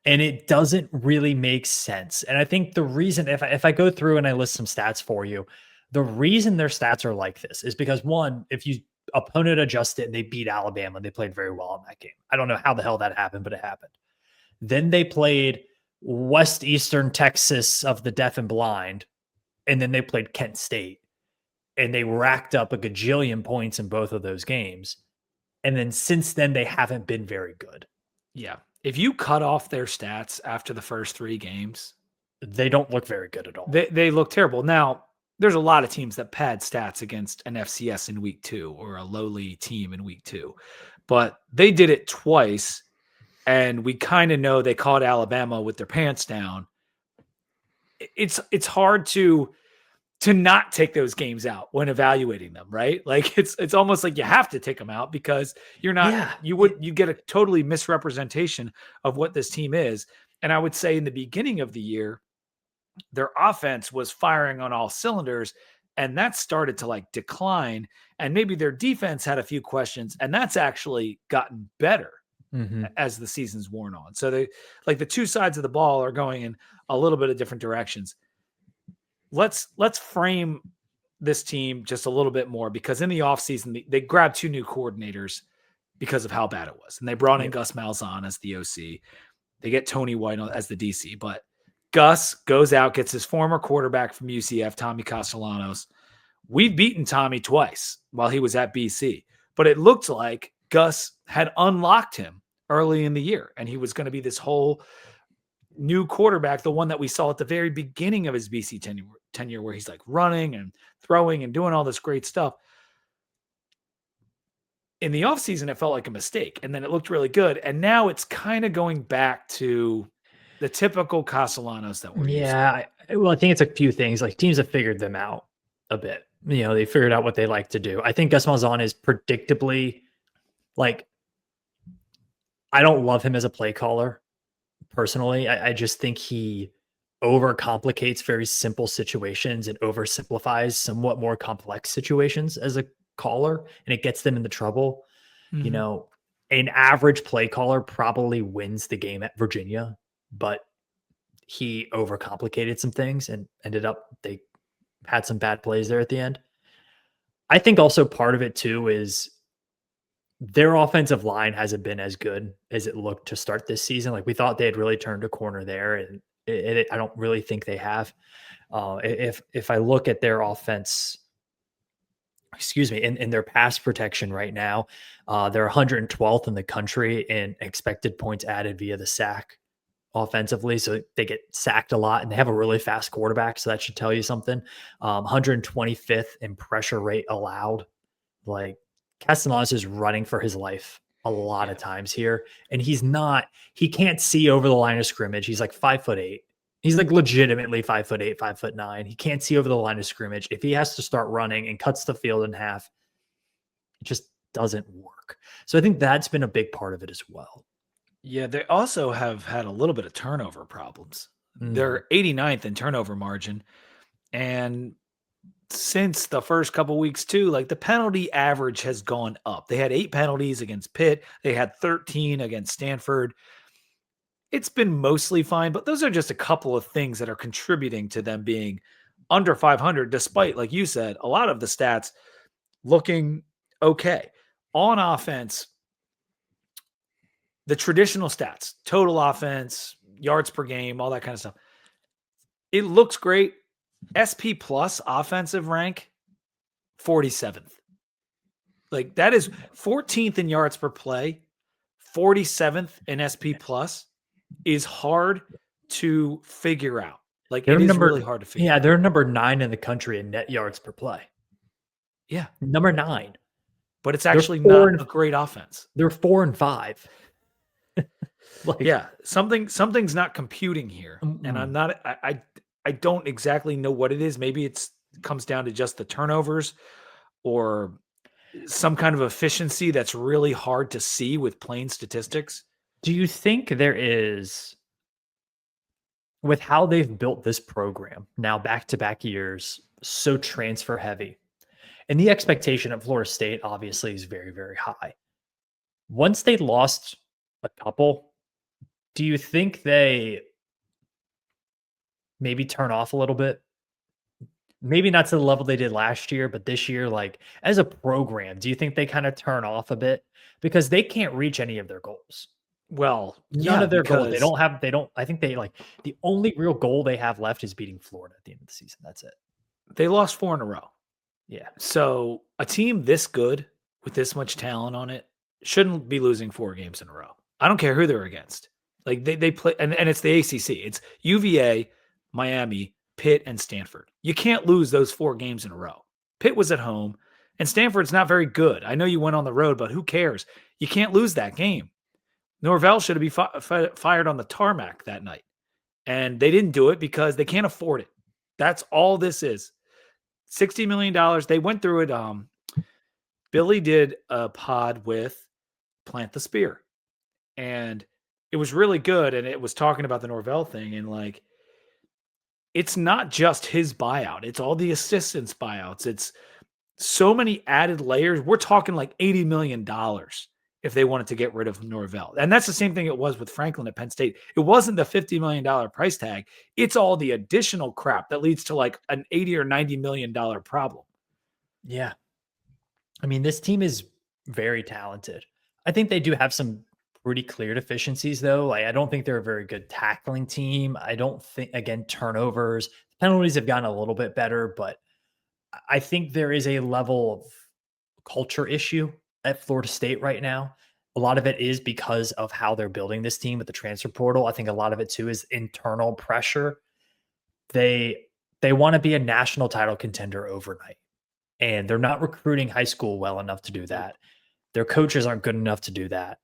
And it doesn't really make sense. And I think the reason, if I go through and I list some stats for you, the reason their stats are like this is because, one, if you opponent adjusted and they beat Alabama, they played very well in that game. I don't know how the hell that happened, but it happened. Then they played West Eastern Texas of the deaf and blind, and then they played Kent State, and they racked up a gajillion points in both of those games. And then since then, they haven't been very good. Yeah. If you cut off their stats after the first three games, they don't look very good at all. They look terrible. Now, there's a lot of teams that pad stats against an FCS in week 2 or a lowly team in week 2, but they did it twice. And we kind of know they caught Alabama with their pants down. It's hard to not take those games out when evaluating them, right? Like it's almost like you have to take them out because you're not, you get a totally misrepresentation of what this team is. And I would say in the beginning of the year, their offense was firing on all cylinders, and that started to like decline. And maybe their defense had a few questions, and that's actually gotten better as the season's worn on. So they, like, the two sides of the ball are going in a little bit of different directions. Let's frame this team just a little bit more, because in the offseason, they grabbed 2 new coordinators because of how bad it was. And they brought in Gus Malzahn as the OC. They get Tony White as the DC, but Gus goes out, gets his former quarterback from UCF, Tommy Castellanos. We've beaten Tommy twice while he was at BC, but it looked like Gus had unlocked him early in the year, and he was going to be this whole new quarterback, the one that we saw at the very beginning of his BC tenure where he's like running and throwing and doing all this great stuff. In the offseason, it felt like a mistake, and then it looked really good, and now it's kind of going back to the typical Castellanos that we're used to. I think it's a few things. Like teams have figured them out a bit. They figured out what they like to do. I think Gus Malzahn is predictably like, I don't love him as a play caller personally. I just think he overcomplicates very simple situations and oversimplifies somewhat more complex situations as a caller, and it gets them into trouble. An average play caller probably wins the game at Virginia, but he overcomplicated some things and ended up they had some bad plays there at the end. I think also part of it too is their offensive line hasn't been as good as it looked to start this season. Like we thought they had really turned a corner there, and I don't really think they have. If I look at their offense, in their pass protection right now, they're 112th in the country in expected points added via the sack offensively. So they get sacked a lot, and they have a really fast quarterback. So that should tell you something. 125th in pressure rate allowed. Like Castellanos is running for his life a lot of times here, and he can't see over the line of scrimmage. He's like 5'8". He's like legitimately 5'8", 5'9". He can't see over the line of scrimmage. If he has to start running and cuts the field in half, it just doesn't work. So I think that's been a big part of it as well. Yeah, they also have had a little bit of turnover problems. They're 89th in turnover margin. And since the first couple weeks too, like the penalty average has gone up. They had 8 penalties against Pitt. They had 13 against Stanford. It's been mostly fine, but those are just a couple of things that are contributing to them being under 500, despite, like you said, a lot of the stats looking okay. On offense, the traditional stats, total offense, yards per game, all that kind of stuff, it looks great. SP plus offensive rank, 47th. Like that is 14th in yards per play, 47th in SP plus is hard to figure out. Like it is really hard to figure out. Yeah, they're number 9 in the country in net yards per play. Yeah. Number 9. But it's actually not a great offense. They're 4 and 5. Yeah, something's not computing here. And I'm not I don't exactly know what it is. Maybe it comes down to just the turnovers or some kind of efficiency that's really hard to see with plain statistics. Do you think there is, with how they've built this program now back-to-back years, so transfer heavy, and the expectation at Florida State obviously is very, very high. Once they lost a couple, do you think they maybe turn off a little bit? Maybe not to the level they did last year, but this year, like as a program, do you think they kind of turn off a bit because they can't reach any of their goals? Well, none of their goals. I think they like the only real goal they have left is beating Florida at the end of the season. That's it. They lost 4 in a row. Yeah. So a team this good with this much talent on it shouldn't be losing 4 games in a row. I don't care who they're against. Like they play, and it's the ACC. It's UVA, Miami, Pitt, and Stanford. You can't lose those 4 games in a row. Pitt was at home, and Stanford's not very good. I know you went on the road, but who cares? You can't lose that game. Norvell should have been fired on the tarmac that night. And they didn't do it because they can't afford it. That's all this is. $60 million. They went through it. Billy did a pod with Plant the Spear. And it was really good. And it was talking about the Norvell thing. And like, it's not just his buyout. It's all the assistants buyouts. It's so many added layers. We're talking like $80 million if they wanted to get rid of Norvell. And that's the same thing it was with Franklin at Penn State. It wasn't the $50 million price tag. It's all the additional crap that leads to like an $80 or $90 million problem. Yeah. I mean, this team is very talented. I think they do have some pretty clear deficiencies, though. Like, I don't think they're a very good tackling team. I don't think, again, turnovers, penalties have gotten a little bit better, but I think there is a level of culture issue at Florida State right now. A lot of it is because of how they're building this team with the transfer portal. I think a lot of it too is internal pressure. They want to be a national title contender overnight, and they're not recruiting high school well enough to do that. Their coaches aren't good enough to do that.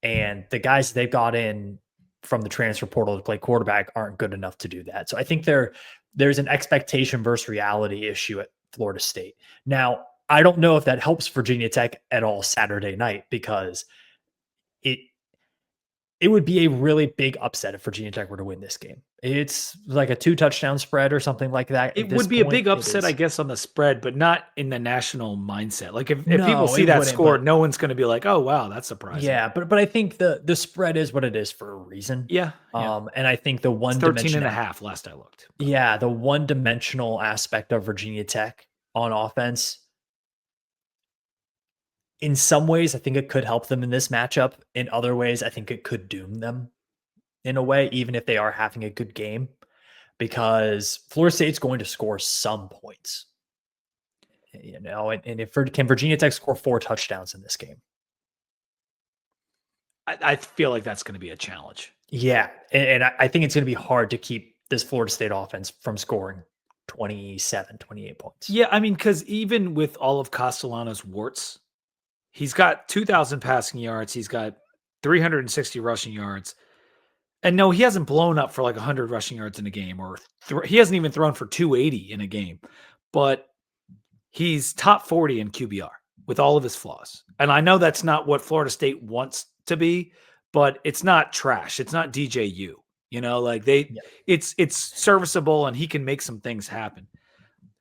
And the guys they've got in from the transfer portal to play quarterback aren't good enough to do that. So I think there's an expectation versus reality issue at Florida State. Now, I don't know if that helps Virginia Tech at all Saturday night, because it would be a really big upset if Virginia Tech were to win this game. It's like a 2-touchdown spread or something like that. It would be a big upset, I guess, on the spread, but not in the national mindset. Like if people see that score, no one's going to be like, "Oh, wow, that's surprising." Yeah, but I think the spread is what it is for a reason. Yeah. And I think the one 13.5 last I looked. Yeah, the one-dimensional aspect of Virginia Tech on offense, in some ways, I think it could help them in this matchup. In other ways, I think it could doom them in a way, even if they are having a good game, because Florida State's going to score some points. And can Virginia Tech score 4 touchdowns in this game? I feel like that's going to be a challenge. Yeah, and I think it's going to be hard to keep this Florida State offense from scoring 27, 28 points. Yeah, I mean, because even with all of Castellano's warts, he's got 2,000 passing yards. He's got 360 rushing yards. And no, he hasn't blown up for like 100 rushing yards in a game, or he hasn't even thrown for 280 in a game. But he's top 40 in QBR with all of his flaws. And I know that's not what Florida State wants to be, but it's not trash. It's not DJU. It's serviceable, and he can make some things happen.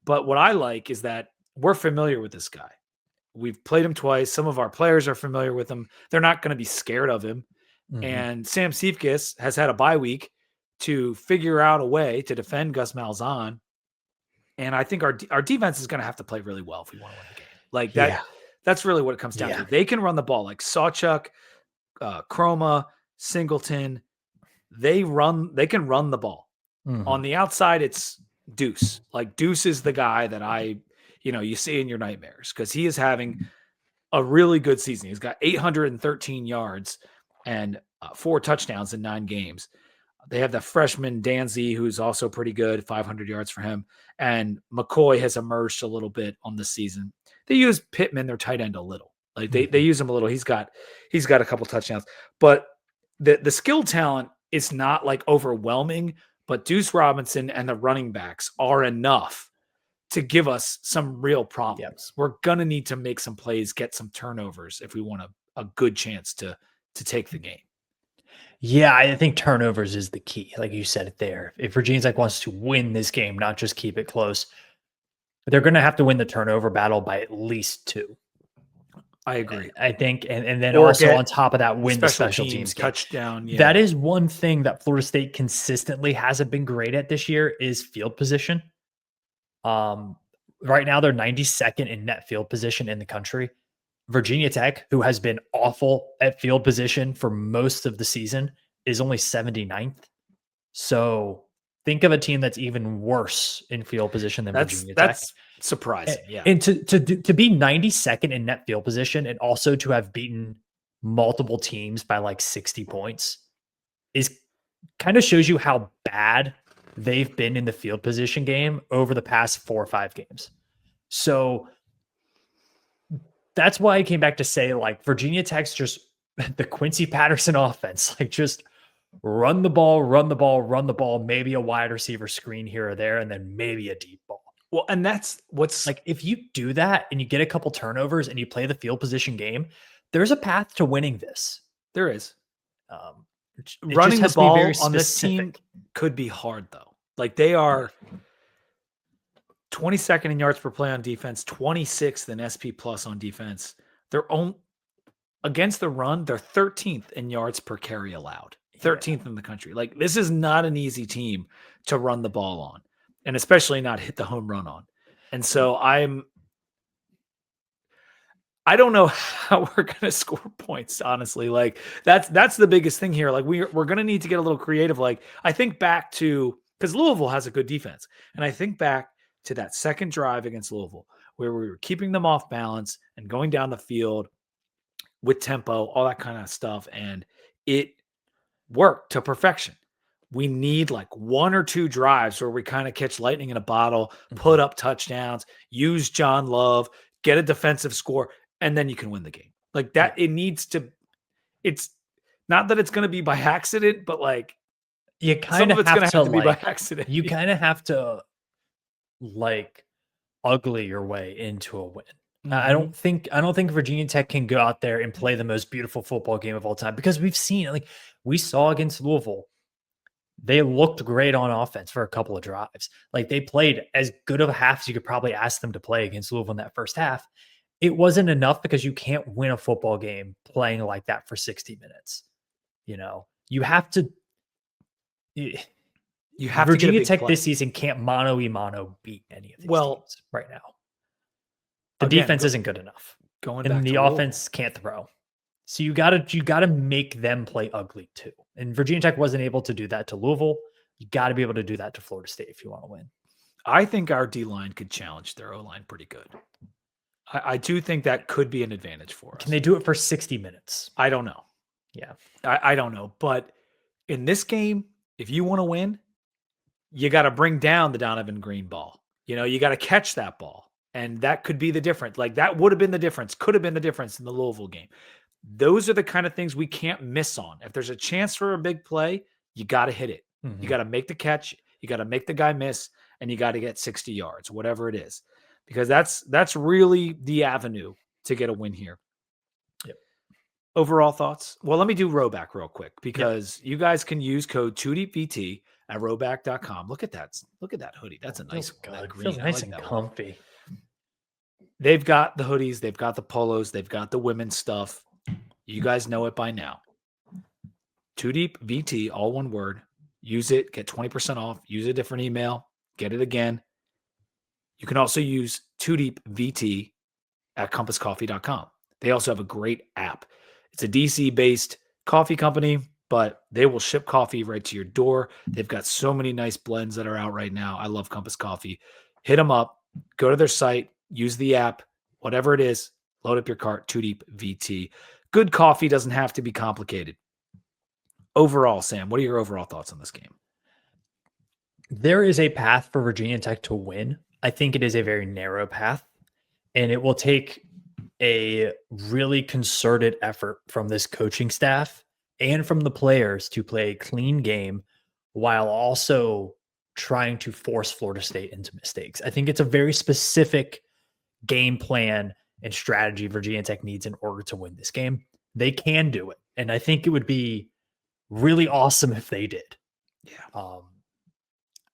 But what I like is that we're familiar with this guy. We've played him twice. Some of our players are familiar with him. They're not going to be scared of him. Mm-hmm. And Sam Seifkes has had a bye week to figure out a way to defend Gus Malzahn. And I think our defense is going to have to play really well if we want to win the game. Like that. Yeah. That's really what it comes down to. They can run the ball like Sawchuk, Chroma, Singleton. They can run the ball. Mm-hmm. On the outside, it's Deuce. Like Deuce is the guy that you see in your nightmares, because he is having a really good season. He's got 813 yards and 4 touchdowns in 9 games. They have the freshman Danzy, who's also pretty good, 500 yards for him. And McCoy has emerged a little bit on the season. They use Pittman, their tight end, a little. Like they use him a little. He's got a couple touchdowns, but the skill talent is not like overwhelming. But Deuce Robinson and the running backs are enough to give us some real problems. Yep. We're going to need to make some plays, get some turnovers if we want a good chance to take the game. Yeah, I think turnovers is the key. Like you said it there. If Virginia Tech wants to win this game, not just keep it close, they're going to have to win the turnover battle by at least 2. I agree. I think, and then also on top of that, win the special teams touchdown. Yeah. That is one thing that Florida State consistently hasn't been great at this year is field position. Right now they're 92nd in net field position in the country. Virginia Tech, who has been awful at field position for most of the season, is only 79th. So think of a team that's even worse in field position than Virginia Tech. That's surprising. Yeah. And to be 92nd in net field position, and also to have beaten multiple teams by like 60 points, is kind of shows you how bad they've been in the field position game over the past 4 or 5 games. So that's why I came back to say, like, Virginia Tech's just the Quincy Patterson offense, like just run the ball, maybe a wide receiver screen here or there, and then maybe a deep ball. Well, and that's what's like, if you do that and you get a couple turnovers and you play the field position game, there's a path to winning this. There is. Running the ball on this team could be hard, though. Like, they are 22nd in yards per play on defense, 26th in SP plus on defense. They're against the run, they're 13th in yards per carry allowed, 13th in the country. Like, this is not an easy team to run the ball on, and especially not hit the home run on. And so I don't know how we're going to score points, honestly. Like, that's the biggest thing here. Like, we're going to need to get a little creative. Like, I think back to, because Louisville has a good defense, and I think back to that second drive against Louisville, where we were keeping them off balance and going down the field with tempo, all that kind of stuff. And it worked to perfection. We need like 1 or 2 drives where we kind of catch lightning in a bottle, put up touchdowns, use John Love, get a defensive score, and then you can win the game. Like that, it needs to, Not that it's going to be by accident, but like you kind of it's going to have to be by like, accident. You kind of have to like ugly your way into a win. I don't think Virginia Tech can go out there and play the most beautiful football game of all time, because we've seen, like we saw against Louisville, they looked great on offense for a couple of drives. Like they played as good of a half as you could probably ask them to play against Louisville in that first half. It wasn't enough, because you can't win a football game playing like that for 60 minutes. You know, you have to. Virginia Tech this season can't mano-a-mano beat any of these teams right now. The defense isn't good enough. And the offense can't throw. So you gotta make them play ugly too. And Virginia Tech wasn't able to do that to Louisville. You got to be able to do that to Florida State if you want to win. I think our D-line could challenge their O-line pretty good. I do think that could be an advantage for us. Can they do it for 60 minutes? I don't know. Yeah. I don't know. But in this game, if you want to win, you got to bring down the Donovan Green ball. You know, you got to catch that ball. And that could be the difference. Like that would have been the difference, could have been the difference in the Louisville game. Those are the kind of things we can't miss on. If there's a chance for a big play, you got to hit it. Mm-hmm. You got to make the catch. You got to make the guy miss, and you got to get 60 yards, whatever it is, because that's really the avenue to get a win here. Yep. Overall thoughts? Well, let me do Rowback real quick, because you guys can use code 2DeepVT at rowback.com. Look at that. Look at that hoodie. That's a nice one. It feels nice and comfy. One. They've got the hoodies. They've got the polos. They've got the women's stuff. You guys know it by now. 2DeepVT, all one word. Use it. Get 20% off. Use a different email. Get it again. You can also use 2DeepVT at compasscoffee.com. They also have a great app. It's a DC-based coffee company, but they will ship coffee right to your door. They've got so many nice blends that are out right now. I love Compass Coffee. Hit them up. Go to their site. Use the app. Whatever it is, load up your cart. 2DeepVT. Good coffee doesn't have to be complicated. Overall, Sam, what are your overall thoughts on this game? There is a path for Virginia Tech to win. I think it is a very narrow path, and it will take a really concerted effort from this coaching staff and from the players to play a clean game while also trying to force Florida State into mistakes. I think it's a very specific game plan and strategy Virginia Tech needs in order to win this game. They can do it, and I think it would be really awesome if they did. Yeah.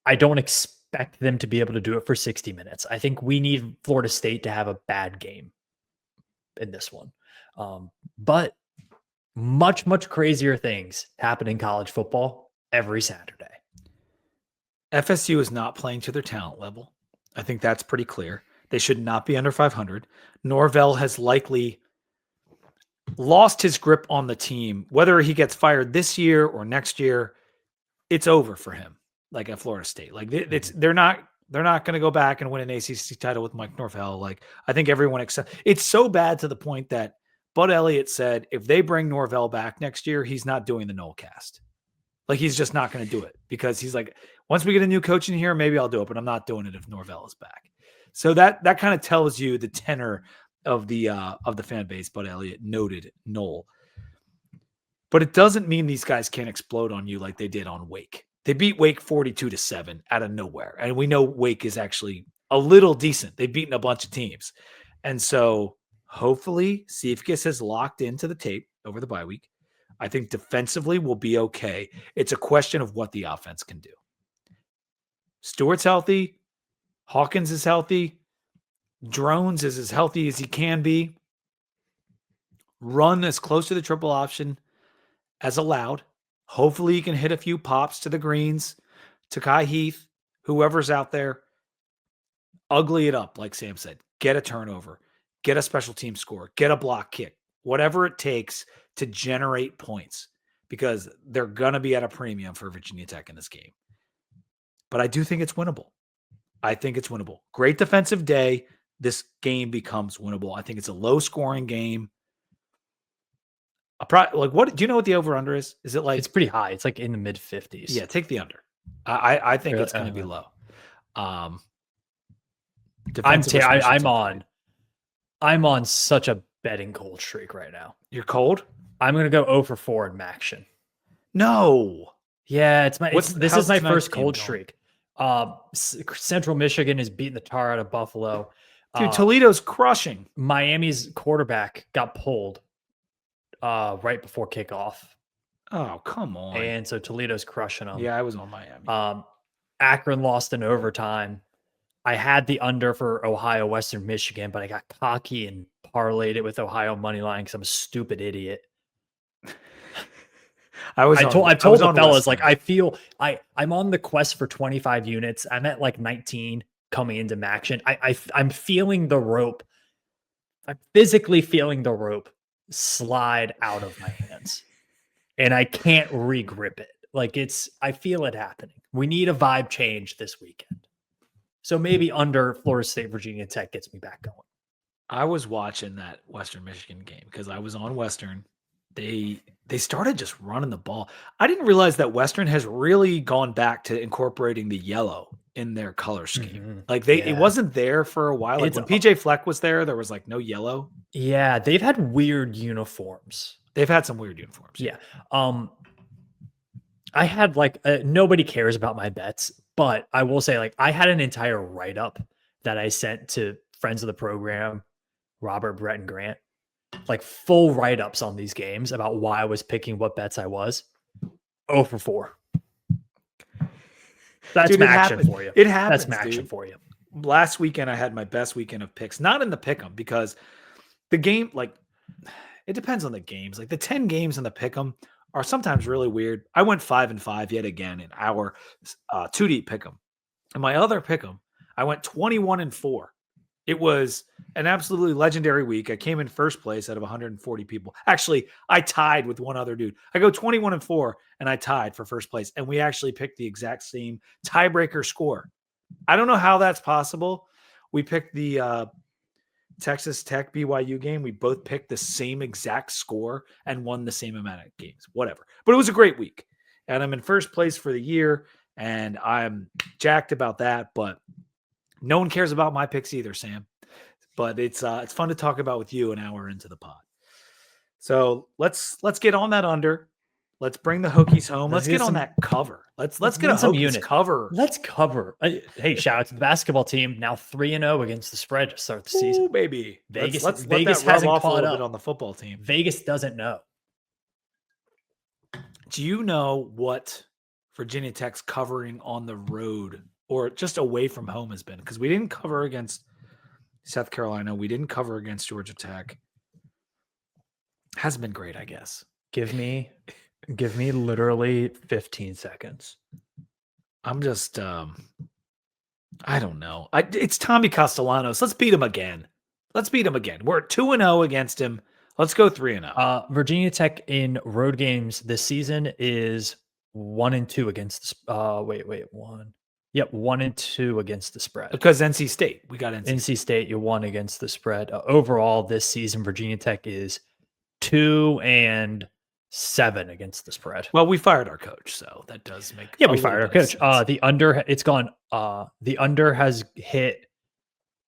I don't expect them to be able to do it for 60 minutes. I think we need Florida State to have a bad game in this one. But much, much crazier things happen in college football every Saturday. FSU is not playing to their talent level. I think that's pretty clear. They should not be under 500. Norvell has likely lost his grip on the team. Whether he gets fired this year or next year, it's over for him. Like at Florida State, like they're not going to go back and win an ACC title with Mike Norvell. Like I think everyone accepts. It's so bad to the point that Bud Elliott said if they bring Norvell back next year, he's not doing the Nolecast. Like he's just not going to do it, because he's like, once we get a new coach in here, maybe I'll do it, but I'm not doing it if Norvell is back. So that kind of tells you the tenor of the fan base. Bud Elliott noted Noel, but it doesn't mean these guys can't explode on you like they did on Wake. They beat Wake 42-7 out of nowhere. And we know Wake is actually a little decent. They've beaten a bunch of teams. And so hopefully Cephas has locked into the tape over the bye week. I think defensively we'll be okay. It's a question of what the offense can do. Stewart's healthy. Hawkins is healthy. Drones is as healthy as he can be. Run as close to the triple option as allowed. Hopefully you can hit a few pops to the greens, to Kai Heath, whoever's out there. Ugly it up, like Sam said. Get a turnover. Get a special team score. Get a block kick. Whatever it takes to generate points, because they're going to be at a premium for Virginia Tech in this game. But I do think it's winnable. I think it's winnable. Great defensive day. This game becomes winnable. I think it's a low-scoring game. What do you know what the over-under is? Is it like it's pretty high? It's like in the mid-50s. Yeah, take the under. I think it's going to be low. I'm on such a betting cold streak right now. You're cold? I'm going to go 0 for 4 in Maction. No. Yeah, this is my first cold going? streak. Central Michigan is beating the tar out of Buffalo. Dude, Toledo's crushing. Miami's quarterback got pulled right before kickoff. Oh, come on. And so Toledo's crushing them. Yeah, I was on Miami. Akron lost in overtime. I had the under for Ohio, Western Michigan, but I got cocky and parlayed it with Ohio money line because I'm a stupid idiot. I've told the fellas, like, I feel I'm on the quest for 25 units. I'm at like 19 coming into Maction. I'm feeling the rope. I'm physically feeling the rope slide out of my hands, and I can't regrip it. Like, I feel it happening. We need a vibe change this weekend. So maybe under Florida State, Virginia Tech gets me back going. I was watching that Western Michigan game because I was on Western. They started just running the ball. I didn't realize that Western has really gone back to incorporating the yellow in their color scheme. Mm-hmm. Like it wasn't there for a while. Like when PJ Fleck was there was like no yellow. Yeah, they've had weird uniforms. They've had some weird uniforms. Yeah. I had nobody cares about my bets, but I will say, like, I had an entire write-up that I sent to friends of the program, Robert, Brett, and Grant, like full write-ups on these games about why I was picking what bets I was. 0 for 4. That's Maction for you. It happens. That's Maction for you. Last weekend, I had my best weekend of picks, not in the pick'em, because the game, like, it depends on the games. Like the 10 games in the pick'em are sometimes really weird. I went 5-5 yet again in our 2-deep pick'em. And my other pick'em, I went 21-4. It was an absolutely legendary week. I came in first place out of 140 people. Actually, I tied with one other dude. I go 21-4 and I tied for first place. And we actually picked the exact same tiebreaker score. I don't know how that's possible. We picked the Texas Tech BYU game. We both picked the same exact score and won the same amount of games, whatever. But it was a great week. And I'm in first place for the year. And I'm jacked about that. But no one cares about my picks either, Sam. But it's fun to talk about with you an hour into the pod. So let's get on that under. Let's bring the Hokies home. Let's get on that cover. Let's get a Hokies cover. Let's cover. Hey, shout out to the basketball team. Now 3-0 against the spread to start the season. Ooh, baby. Vegas Vegas hasn't caught up on the football team. Vegas doesn't know. Do you know what Virginia Tech's covering on the road or just away from home has been? Because we didn't cover against South Carolina. We didn't cover against Georgia Tech. Hasn't been great, I guess. Give me literally 15 seconds. I'm just, I don't know. It's Tommy Castellanos. Let's beat him again. We're 2-0 against him. Let's go 3-0. Virginia Tech in road games this season is 1-2 against. 1. Yep, 1-2 against the spread. Because NC State, we got NC State. You won against the spread. Overall, this season, Virginia Tech is 2-7 against the spread. Well, we fired our coach, so that does make. Yeah, we fired our coach. The under, it's gone. The under has hit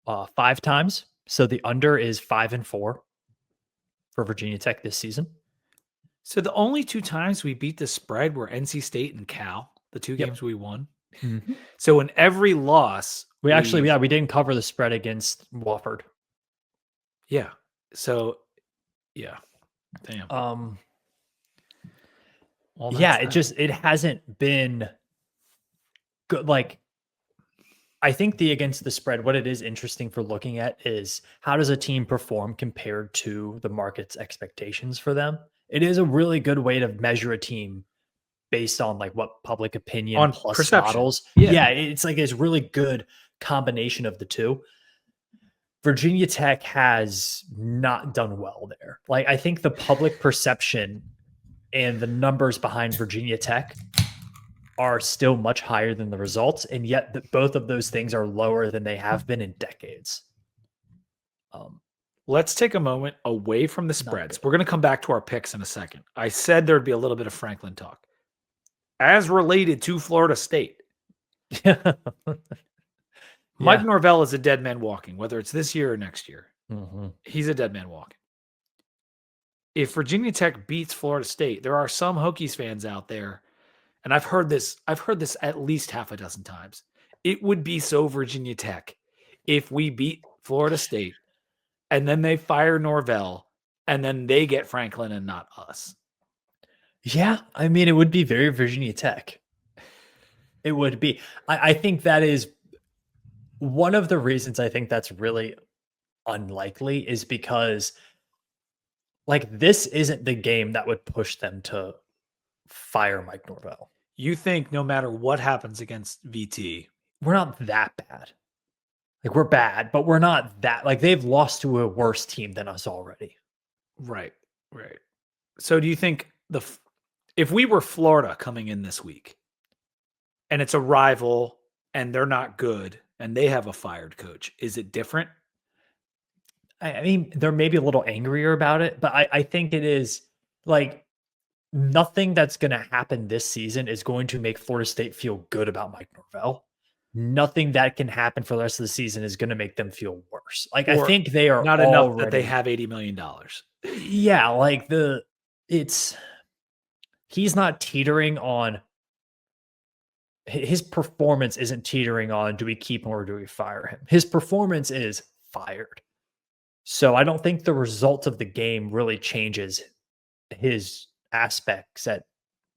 5 times, so the under is 5-4 for Virginia Tech this season. So the only 2 times we beat the spread were NC State and Cal, the 2 games we won. Mm-hmm. So in every loss, we didn't cover the spread against Wofford. Yeah. So, yeah. Damn. It hasn't been good. Like, I think the against the spread, what it is interesting for looking at is how does a team perform compared to the market's expectations for them? It is a really good way to measure a team based on like what public opinion on plus perception. Models. Yeah, it's like this really good combination of the two. Virginia Tech has not done well there. Like, I think the public perception and the numbers behind Virginia Tech are still much higher than the results, and yet both of those things are lower than they have been in decades. Let's take a moment away from the spreads. We're going to come back to our picks in a second. I said there'd be a little bit of Franklin talk. As related to Florida State. Mike Norvell is a dead man walking, whether it's this year or next year. Mm-hmm. He's a dead man walking. if Virginia Tech beats Florida State, there are some Hokies fans out there, and I've heard this at least half a dozen times. It would be so Virginia Tech if we beat Florida State and then they fire Norvell and then they get Franklin and not us. Yeah, I mean, it would be very Virginia Tech. It would be. I think that is one of the reasons I think that's really unlikely is because like this isn't the game that would push them to fire Mike Norvell. You think no matter what happens against VT, we're not that bad. Like we're bad, but we're not that like they've lost to a worse team than us already. Right. So do you think if we were Florida coming in this week and it's a rival and they're not good and they have a fired coach, is it different? I mean, they're maybe a little angrier about it, but I think it is like nothing that's going to happen this season is going to make Florida State feel good about Mike Norvell. Nothing that can happen for the rest of the season is going to make them feel worse. Like I think they are not enough that they have $80 million. Yeah, like he's not teetering on his performance isn't teetering on do we keep him or do we fire him? His performance is fired. So I don't think the result of the game really changes his aspects at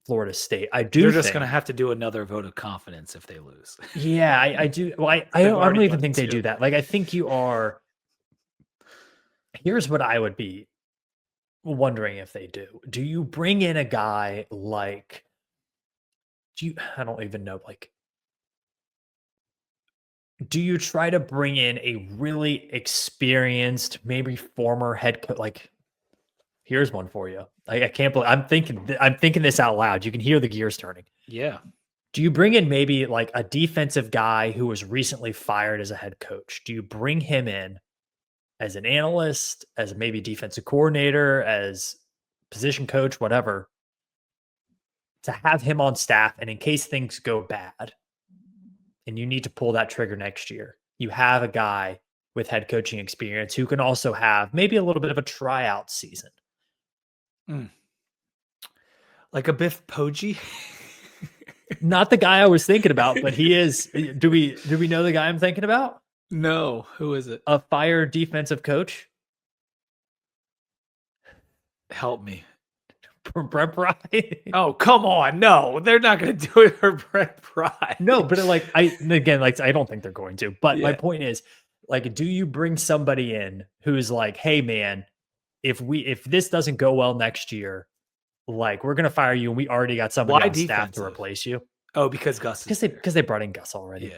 Florida State. They're just going to have to do another vote of confidence if they lose. Yeah, I do. Well, I don't even think they do that. Like, I think you are. Here's what I would be wondering if they do. Do you bring in a guy like? I don't even know. Like, do you try to bring in a really experienced, maybe former head coach? Like, here's one for you. I can't believe I'm thinking this out loud. You can hear the gears turning. Yeah. Do you bring in maybe like a defensive guy who was recently fired as a head coach? Do you bring him in as an analyst, as maybe defensive coordinator, as position coach, whatever, to have him on staff? And in case things go bad and you need to pull that trigger next year, you have a guy with head coaching experience who can also have maybe a little bit of a tryout season. Like a Biff Poggi? Not the guy I was thinking about, but he is. Do we know the guy I'm thinking about? No. Who is it? A fired defensive coach? Help me. Brett Pry? Oh, come on. No, they're not going to do it for Brett Pry. No, but I don't think they're going to. But my point is, like, do you bring somebody in who's like, hey, man, if this doesn't go well next year, like we're gonna fire you, and we already got somebody on staff to replace you. Oh, because Gus, because they brought in Gus already.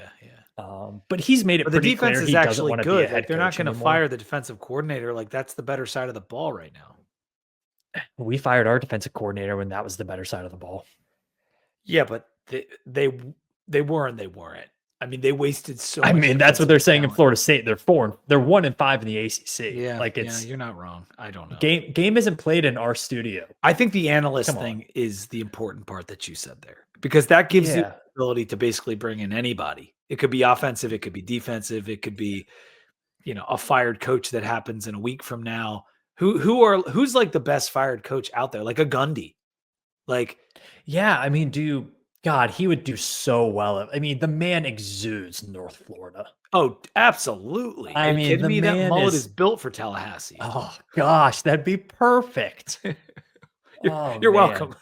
Yeah. But he's made it pretty clear the defense he is doesn't want actually to be a good. head Like, they're coach not going to anymore. fire the defensive coordinator. Like that's the better side of the ball right now. We fired our defensive coordinator when that was the better side of the ball. Yeah, but they were and they weren't. I mean, they wasted so. I mean, that's what they're saying in Florida State. They're 1-5 in the ACC. Yeah, like it's you're not wrong. I don't know. Game isn't played in our studio. I think the analyst thing is the important part that you said there, because that gives you the ability to basically bring in anybody. It could be offensive, it could be defensive, it could be, a fired coach that happens in a week from now. Who's like the best fired coach out there? Like a Gundy. Like, yeah, I mean, God, he would do so well. I mean, the man exudes North Florida. Oh, absolutely. I mean, kidding me? That mullet is built for Tallahassee. Oh gosh, that'd be perfect. You're welcome.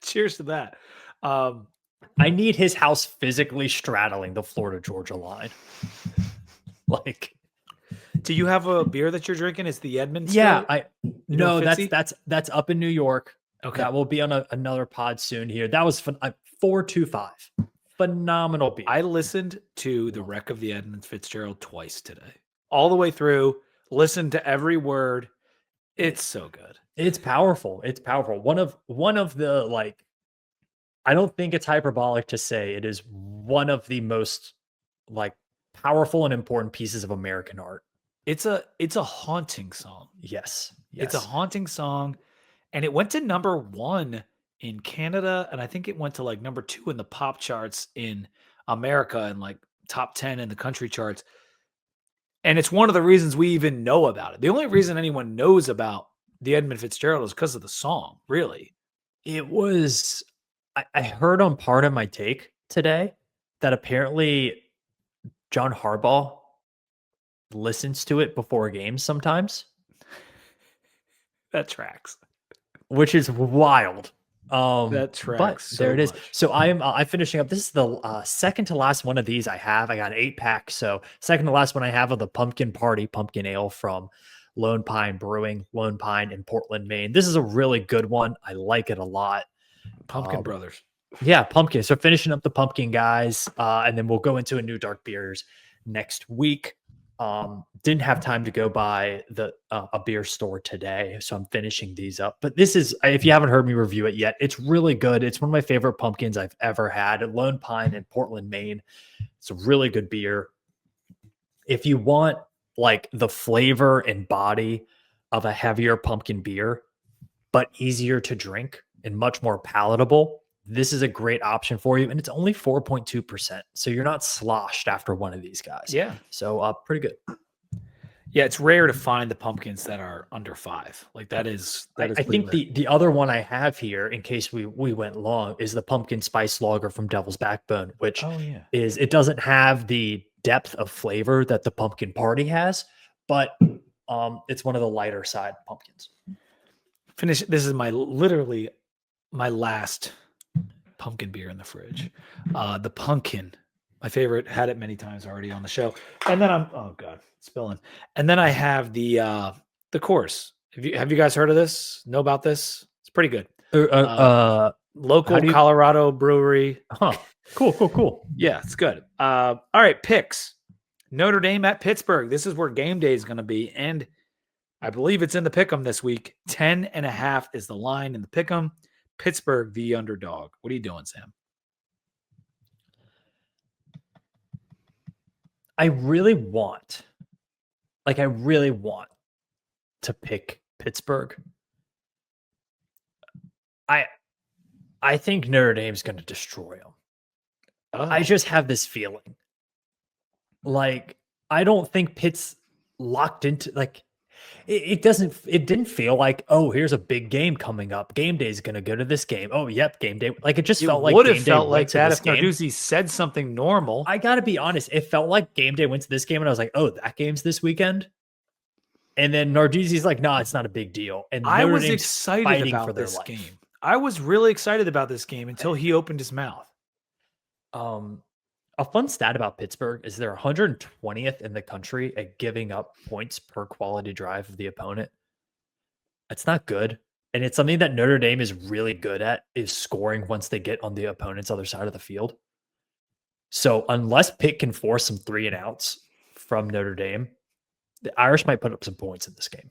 Cheers to that. I need his house physically straddling the Florida-Georgia line. Like, do you have a beer that you're drinking? Is the Edmonds? Yeah, that's up in New York. Okay, that will be on another pod soon here. That was 425. Phenomenal beer. I listened to the wreck of the Edmund Fitzgerald twice today, all the way through. Listened to every word. It's so good. It's powerful. It's powerful. One of the, like, I don't think it's hyperbolic to say it is one of the most like powerful and important pieces of American art. It's a haunting song. Yes. It's a haunting song. And it went to number 1 in Canada. And I think it went to like number 2 in the pop charts in America and like top 10 in the country charts. And it's one of the reasons we even know about it. The only reason anyone knows about the Edmund Fitzgerald is because of the song, really. It was, I heard on part of my take today that apparently John Harbaugh listens to it before games sometimes. That tracks. Which is wild. That tracks. But there it is. Much. So I'm finishing up. This is the second to last one of these I have. I got an 8-pack. So second to last one I have of the Pumpkin Party Pumpkin Ale from Lone Pine Brewing, Lone Pine in Portland, Maine. This is a really good one. I like it a lot. Pumpkin Brothers. Yeah, pumpkin. So finishing up the pumpkin guys, and then we'll go into a new dark beers next week. Didn't have time to go by a beer store today, so I'm finishing these up. But this is, if you haven't heard me review it yet, it's really good. It's one of my favorite pumpkins I've ever had at Lone Pine in Portland, Maine. It's a really good beer. If you want like the flavor and body of a heavier pumpkin beer, but easier to drink and much more palatable, this is a great option for you. And it's only 4.2%. So you're not sloshed after one of these guys. Yeah. So pretty good. Yeah, it's rare to find the pumpkins that are under 5. Like that is. I think the other one I have here, in case we went long, is the pumpkin spice lager from Devil's Backbone, which is, it doesn't have the depth of flavor that the Pumpkin Party has, but it's one of the lighter side pumpkins. Finish. This is literally my last pumpkin beer in the fridge. The pumpkin, my favorite, had it many times already on the show. And then oh God, spilling. And then I have the course. Have you guys heard of this? Know about this? It's pretty good. Local Colorado brewery. Huh. Cool. Yeah, it's good. All right, picks. Notre Dame at Pittsburgh. This is where game day is going to be. And I believe it's in the pick'em this week. 10.5 is the line in the pick'em. Pittsburgh, the underdog. What are you doing, Sam? I really want to pick Pittsburgh. I think Notre Dame's going to destroy them. Oh. I just have this feeling. Like, I don't think Pitt's locked into, like, it didn't feel like, oh, here's a big game coming up. Game day is going to go to this game. Oh, yep, game day. Like, it just felt like would have felt like that if Narduzzi said something normal. I got to be honest. It felt like game day went to this game, and I was like, oh, that game's this weekend. And then Narduzzi's like, no, it's not a big deal. And I was excited about this game. I was really excited about this game until he opened his mouth. A fun stat about Pittsburgh is they're 120th in the country at giving up points per quality drive of the opponent. That's not good. And it's something that Notre Dame is really good at, is scoring once they get on the opponent's other side of the field. So unless Pitt can force some 3 and outs from Notre Dame, the Irish might put up some points in this game.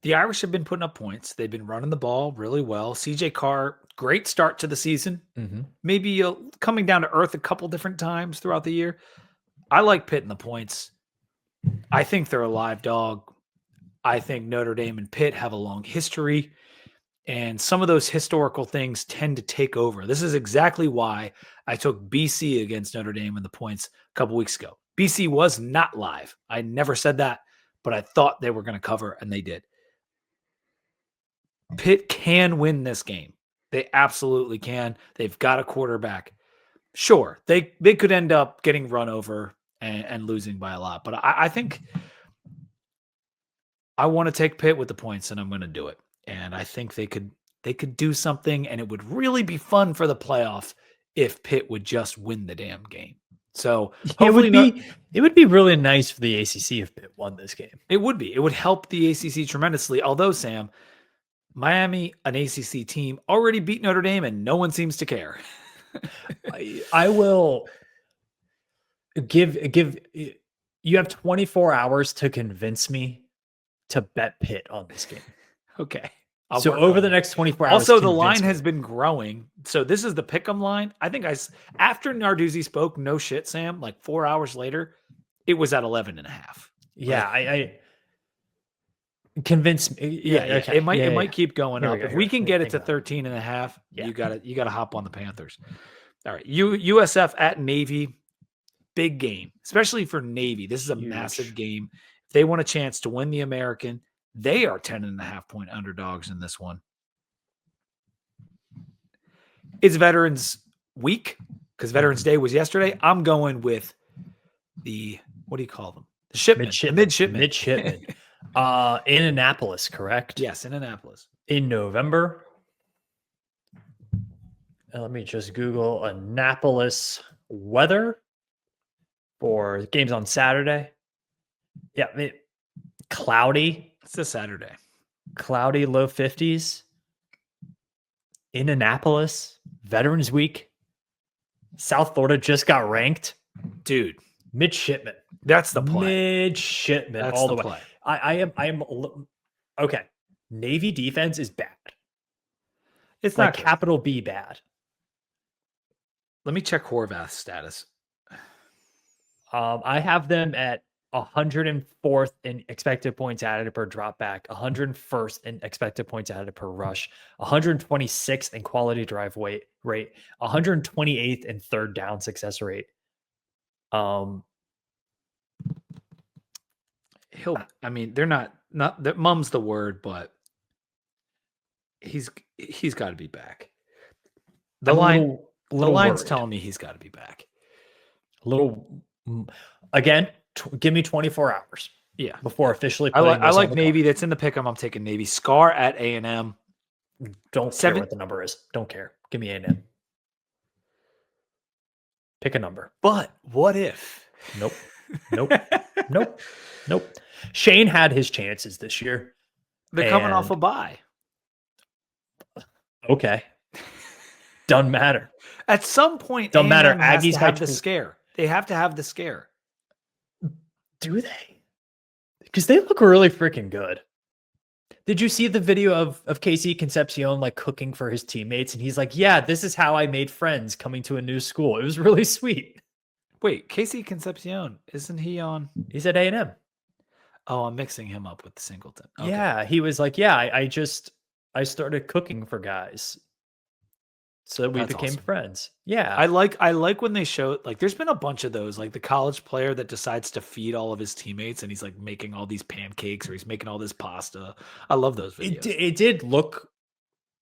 The Irish have been putting up points. They've been running the ball really well. CJ Carr, great start to the season. Mm-hmm. Maybe coming down to earth a couple different times throughout the year. I like Pitt in the points. I think they're a live dog. I think Notre Dame and Pitt have a long history, and some of those historical things tend to take over. This is exactly why I took BC against Notre Dame in the points a couple weeks ago. BC was not live. I never said that, but I thought they were going to cover, and they did. Pitt can win this game. They absolutely can. They've got a quarterback. Sure, they could end up getting run over and losing by a lot, but I think I want to take Pitt with the points, and I'm going to do it. And I think they could do something, and it would really be fun for the playoff if Pitt would just win the damn game. So it would be really nice for the ACC if Pitt won this game. It would be. It would help the ACC tremendously. Although, Sam, Miami, an ACC team, already beat Notre Dame, and no one seems to care. I will give you have 24 hours to convince me to bet Pitt on this game. Okay. So over the next 24 hours. Also, the line has been growing. So this is the pick'em line. I think after Narduzzi spoke, no shit, Sam, like 4 hours later, it was at 11.5. Yeah, I convince me. Yeah, okay. It might keep going up. If we can get it to 13.5, you gotta hop on the Panthers. All right. USF at Navy, big game, especially for Navy. This is a massive game. If they want a chance to win the American, They are 10.5-point underdogs in this one. It's Veterans Week because Veterans Day was yesterday. I'm going with the, what do you call them? The shipment. Midshipman. In Annapolis, correct? Yes, in Annapolis. In November. Let me just Google Annapolis weather for games on Saturday. Yeah, cloudy. It's a Saturday. Cloudy, low 50s. In Annapolis, Veterans Week. South Florida just got ranked. Dude. Midshipman. That's the play. Midshipman. That's all the the play. way. I am okay. Navy defense is bad. It's like not capital B bad. Let me check Horvath's status. I have them at 104th in expected points added per drop back, 101st in expected points added per rush, 126th in quality drive rate, 128th in third down success rate. They're not that mum's the word, but he's got to be back. The line's worried. telling me he's got to be back. Again, give me 24 hours. Yeah, before officially. I like Navy. That's in the pick'em. I'm taking Navy. Scar at A&M. Don't care what the number is. Don't care. Give me A&M. Pick a number. But what if? Nope. Shane had his chances this year. They're coming off a bye. Okay. Doesn't matter. At some point, doesn't matter. Aggies have the scare. They have to have the scare. Do they? Because they look really freaking good. Did you see the video of Casey Concepcion like cooking for his teammates? And he's like, yeah, this is how I made friends coming to a new school. It was really sweet. Wait, Casey Concepcion, isn't he on? He's at A&M. Oh, I'm mixing him up with the Singleton. Okay. Yeah, he was like, yeah, I started cooking for guys. So we became friends. Yeah. I like when they show, like, there's been a bunch of those, like the college player that decides to feed all of his teammates and he's like making all these pancakes or he's making all this pasta. I love those videos. It did look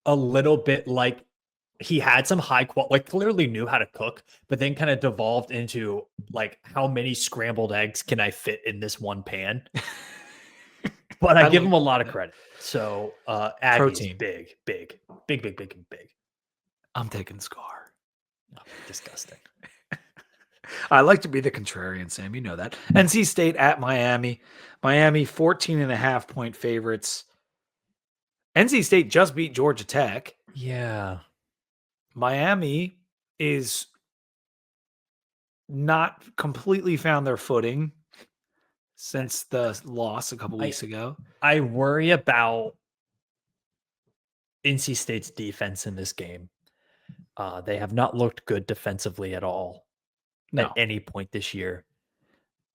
a little bit like he had some high quality, like clearly knew how to cook, but then kind of devolved into like, how many scrambled eggs can I fit in this one pan? But I give him a lot of credit. So Aggies, protein. Big. I'm taking Scar. Oh, disgusting. I like to be the contrarian, Sam. You know that. NC State at Miami. Miami 14.5-point favorites. NC State just beat Georgia Tech. Yeah. Miami is not completely found their footing since the loss a couple weeks ago. I worry about NC State's defense in this game. They have not looked good defensively at all at any point this year.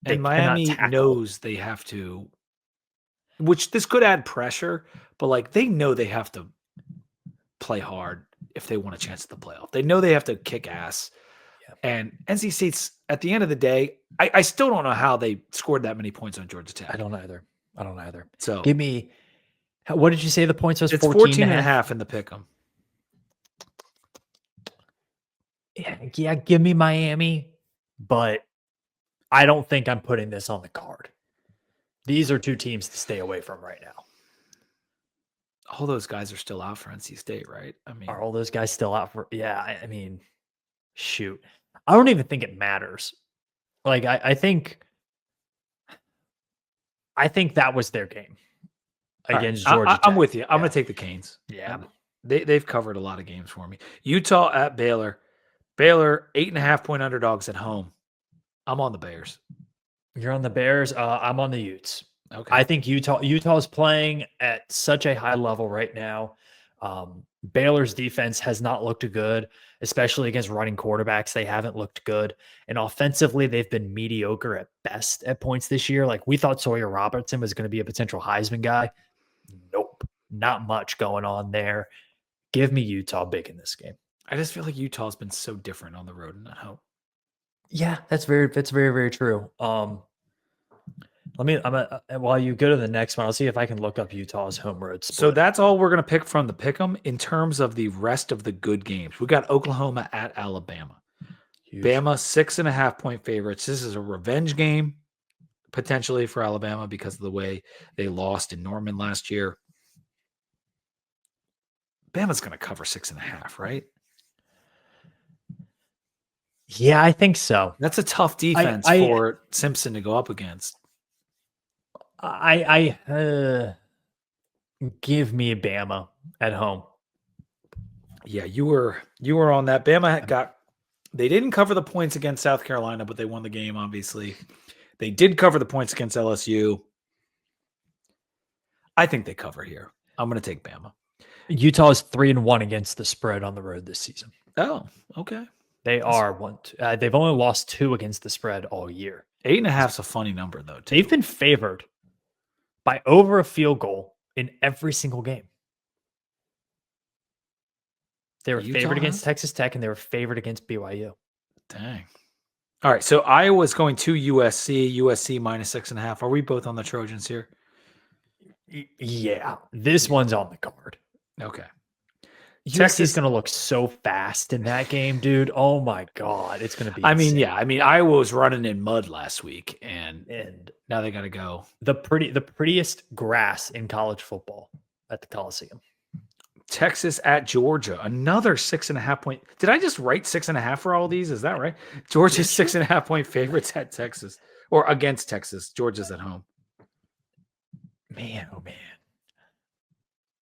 And Miami knows they have to, which this could add pressure, but like they know they have to play hard if they want a chance at the playoff. They know they have to kick ass. Yeah. And NC State's, at the end of the day, I still don't know how they scored that many points on Georgia Tech. I don't either. So give me, what did you say the points was? It's 14.5 in the pick'em. Yeah, give me Miami, but I don't think I'm putting this on the card. These are two teams to stay away from right now. All those guys are still out for NC State, right? I mean, are all those guys still out for? Yeah, I mean, shoot, I don't even think it matters. Like, I think that was their game against Georgia Tech. I'm with you. I'm going to take the Canes. Yeah, they've covered a lot of games for me. Utah at Baylor. Baylor 8.5-point underdogs at home. I'm on the Bears. You're on the Bears. I'm on the Utes. Okay. I think Utah is playing at such a high level right now. Baylor's defense has not looked good, especially against running quarterbacks. They haven't looked good. And offensively, they've been mediocre at best at points this year. Like, we thought Sawyer Robertson was going to be a potential Heisman guy. Nope. Not much going on there. Give me Utah big in this game. I just feel like Utah's been so different on the road and at home. Yeah, that's very, very true. While you go to the next one, I'll see if I can look up Utah's home road split. So that's all we're going to pick from the pick'em. In terms of the rest of the good games, we got Oklahoma at Alabama. Huge. Bama 6.5 point favorites. This is a revenge game potentially for Alabama because of the way they lost in Norman last year. Bama's going to cover 6.5, right? Yeah, I think so. That's a tough defense for Simpson to go up against. Give me Bama at home. Yeah, you were on that. Bama they didn't cover the points against South Carolina, but they won the game, obviously. They did cover the points against LSU. I think they cover here. I'm going to take Bama. Utah is 3-1 against the spread on the road this season. Oh, okay. They've only lost 2 against the spread all year. 8.5 is a funny number, though. Too. They've been favored by over a field goal in every single game. They were favored against Texas Tech, and they were favored against BYU. Dang. All right, so Iowa's going to USC minus 6.5. Are we both on the Trojans here? Yeah, this one's on the card. Okay. Texas is going to look so fast in that game, dude. Oh my God. It's going to be insane. Iowa was running in mud last week and now they got to go. The prettiest grass in college football at the Coliseum. Texas at Georgia, another 6.5 point. Did I just write 6.5 for all these? Is that right? Georgia's 6.5 point favorites at Texas or against Texas. Georgia's at home. Man, oh man.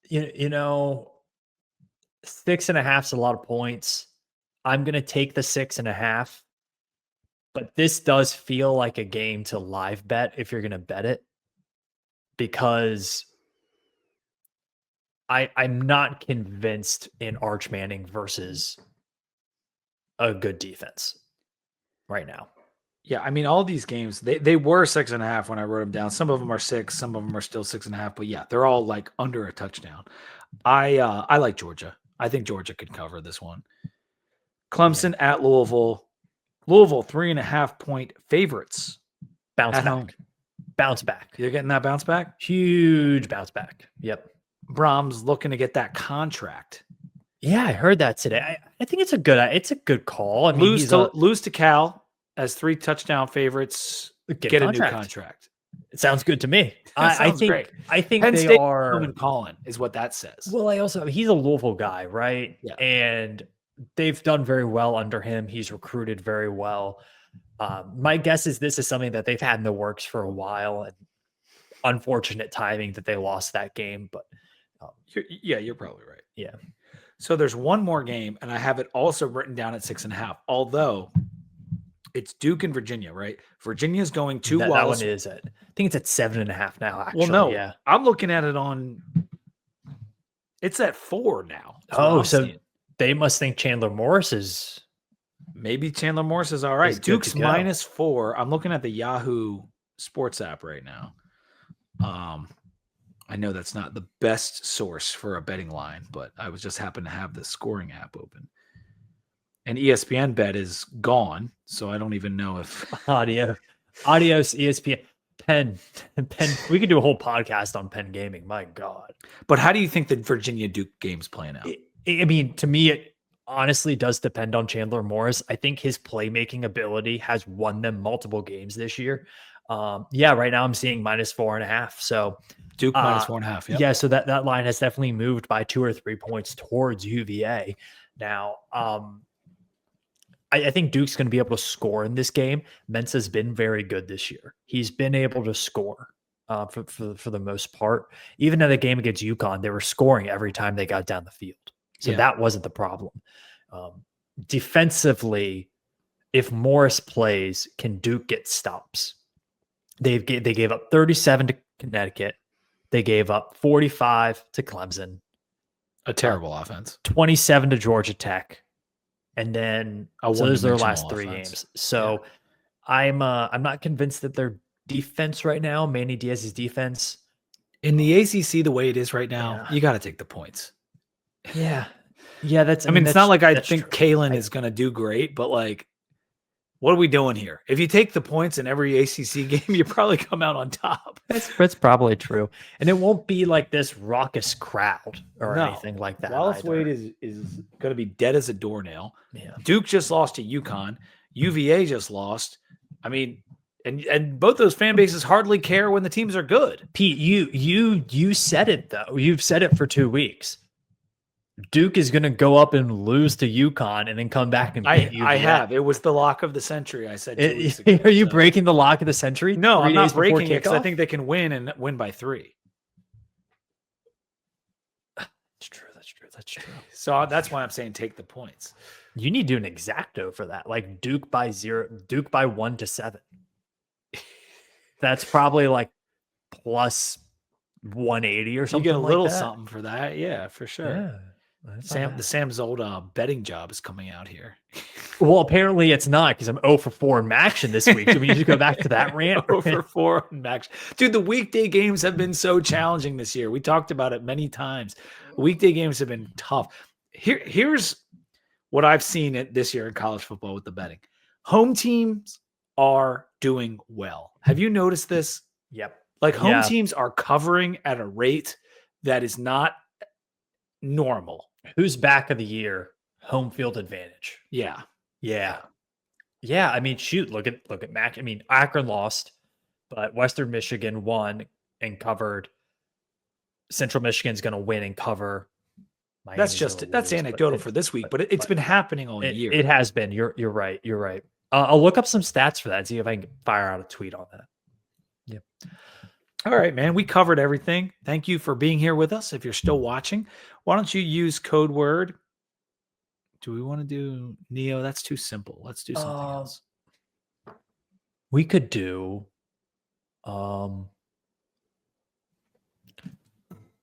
You know, 6.5 is a lot of points. I'm going to take the 6.5, but this does feel like a game to live bet if you're going to bet it, because I'm not convinced in Arch Manning versus a good defense right now. Yeah, I mean, all these games, they were 6.5 when I wrote them down. Some of them are 6, some of them are still 6.5, but yeah, they're all like under a touchdown. I like Georgia. I think Georgia could cover this one. Clemson at Louisville. Louisville 3.5 point favorites. Bounce back. You're getting that bounce back? Huge bounce back. Yep. Brahms looking to get that contract. Yeah, I heard that today. I think it's a good call. I mean, lose to Cal as 3 touchdown favorites. Get a new contract. It sounds good to me. I think great. I think Penn they State are calling is what that says. Well, he's a Louisville guy, right? Yeah. And they've done very well under him. He's recruited very well. My guess is this is something that they've had in the works for a while, and unfortunate timing that they lost that game. But you're probably right. Yeah. So there's one more game, and I have it also written down at 6.5. Although it's Duke and Virginia, right? Virginia's going to that one is at. I think it's at 7.5 now. Actually, well, no, yeah. I'm looking at it on. It's at 4 now. Oh, so they must think Chandler Morris is. Maybe Chandler Morris is all right. Duke's minus 4. I'm looking at the Yahoo Sports app right now. I know that's not the best source for a betting line, but I was just happen to have the scoring app open. And ESPN bet is gone, so I don't even know if adios ESPN Penn. We could do a whole podcast on Penn gaming. My God! But how do you think the Virginia Duke game's playing out? I mean, to me, it honestly does depend on Chandler Morris. I think his playmaking ability has won them multiple games this year. Right now I'm seeing minus 4.5. So Duke minus 4.5. Yep. Yeah, so that line has definitely moved by 2 or 3 points towards UVA. Now, I think Duke's going to be able to score in this game. Mensah's been very good this year. He's been able to score for the most part. Even in the game against UConn, they were scoring every time they got down the field. So that wasn't the problem. Defensively, if Morris plays, can Duke get stops? They gave up 37 to Connecticut. They gave up 45 to Clemson. A terrible offense. 27 to Georgia Tech. And then those are their last 3 games. So I'm not convinced that their defense right now, Manny Diaz's defense. In the ACC, the way it is right now, you got to take the points. Yeah. Yeah, it's not like I think Kalen is going to do great, but like What are we doing here? If you take the points in every ACC game, you probably come out on top. That's probably true. And it won't be like this raucous crowd or anything like that. Wallace Wade is going to be dead as a doornail. Yeah. Duke just lost to UConn. UVA just lost. I mean, and both those fan bases hardly care when the teams are good. Pete, you said it though. You've said it for 2 weeks. Duke is going to go up and lose to UConn and then come back and beat UVA. I have. It was the lock of the century. I said 2 weeks ago. Are you breaking the lock of the century? No, I'm not breaking it because I think they can win and win by 3. That's true. So that's why I'm saying take the points. You need to do an exacto for that, like Duke by 1 to 7. That's probably like plus 180 or something. You get a little like that. something for that, yeah, for sure. Yeah. Sam's old betting job is coming out here. Well, apparently it's not because I'm 0 for 4 in Maction this week. Do we need to go back to that rant? 0 for 4 in Maction. Dude, the weekday games have been so challenging this year. We talked about it many times. Weekday games have been tough. Here's what I've seen this year in college football with the betting. Home teams are doing well. Have you noticed this? Yep. Like home teams are covering at a rate that is not normal. Who's back of the year? Home field advantage. Yeah. I mean, shoot, look at Mac. I mean, Akron lost, but Western Michigan won and covered. Central Michigan's going to win and cover. That's anecdotal for this week, but it's been happening all year. It has been. You're right. I'll look up some stats for that and see if I can fire out a tweet on that. Yep. All right, man. We covered everything. Thank you for being here with us. If you're still watching, why don't you use code word? Do we want to do Neo? That's too simple. Let's do something else. We could do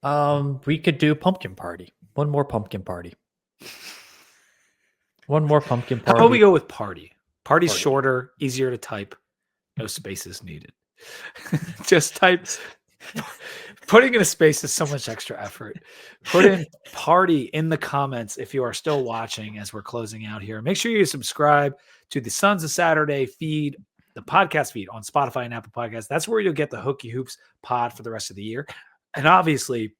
pumpkin party. One more pumpkin party. How about we go with party? Party's shorter, easier to type. No spaces needed. Just type. Putting in a space is so much extra effort. Put in party in the comments if you are still watching as we're closing out here. Make sure you subscribe to the Sons of Saturday feed, the podcast feed on Spotify and Apple Podcasts. That's where you'll get the Hokie Hoops pod for the rest of the year. And obviously,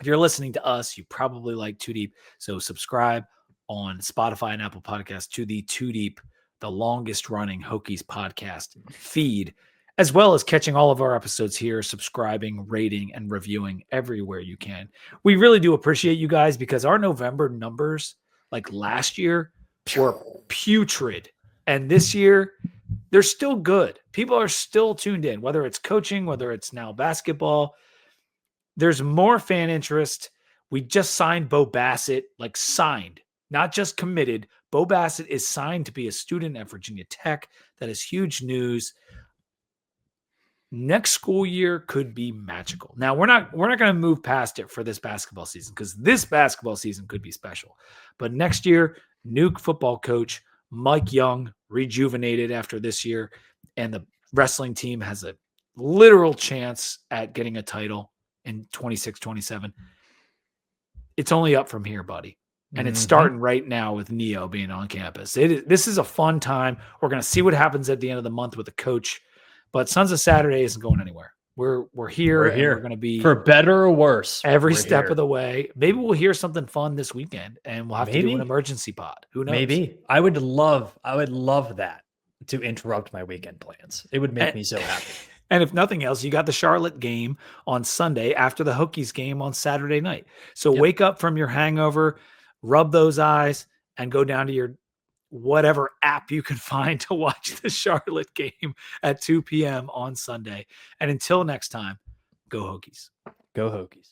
if you're listening to us, you probably like Too Deep. So subscribe on Spotify and Apple Podcasts to the Too Deep, the longest running Hokies podcast feed, as well as catching all of our episodes here, subscribing, rating, and reviewing everywhere you can. We really do appreciate you guys because our November numbers, like last year, were putrid. And this year, they're still good. People are still tuned in, whether it's coaching, whether it's now basketball. There's more fan interest. We just signed Bo Bassett, like signed, not just committed. Bo Bassett is signed to be a student at Virginia Tech. That is huge news. Next school year could be magical. Now we're not going to move past it for this basketball season because this basketball season could be special. But next year, new football coach Mike Young, rejuvenated after this year, and the wrestling team has a literal chance at getting a title in 26-27. It's only up from here, buddy. And it's starting right now with Neo being on campus. This is a fun time. We're going to see what happens at the end of the month with the coach. But Sons of Saturday isn't going anywhere. We're here. We're here. We're going to be for better or worse every step of the way. Maybe we'll hear something fun this weekend, and we'll have to do an emergency pod. Who knows? Maybe I would love that to interrupt my weekend plans. It would make me so happy. And if nothing else, you got the Charlotte game on Sunday after the Hokies game on Saturday night. So wake up from your hangover, rub those eyes, and go down to your whatever app you can find to watch the Charlotte game at 2 p.m. on Sunday. And until next time, go Hokies. Go Hokies.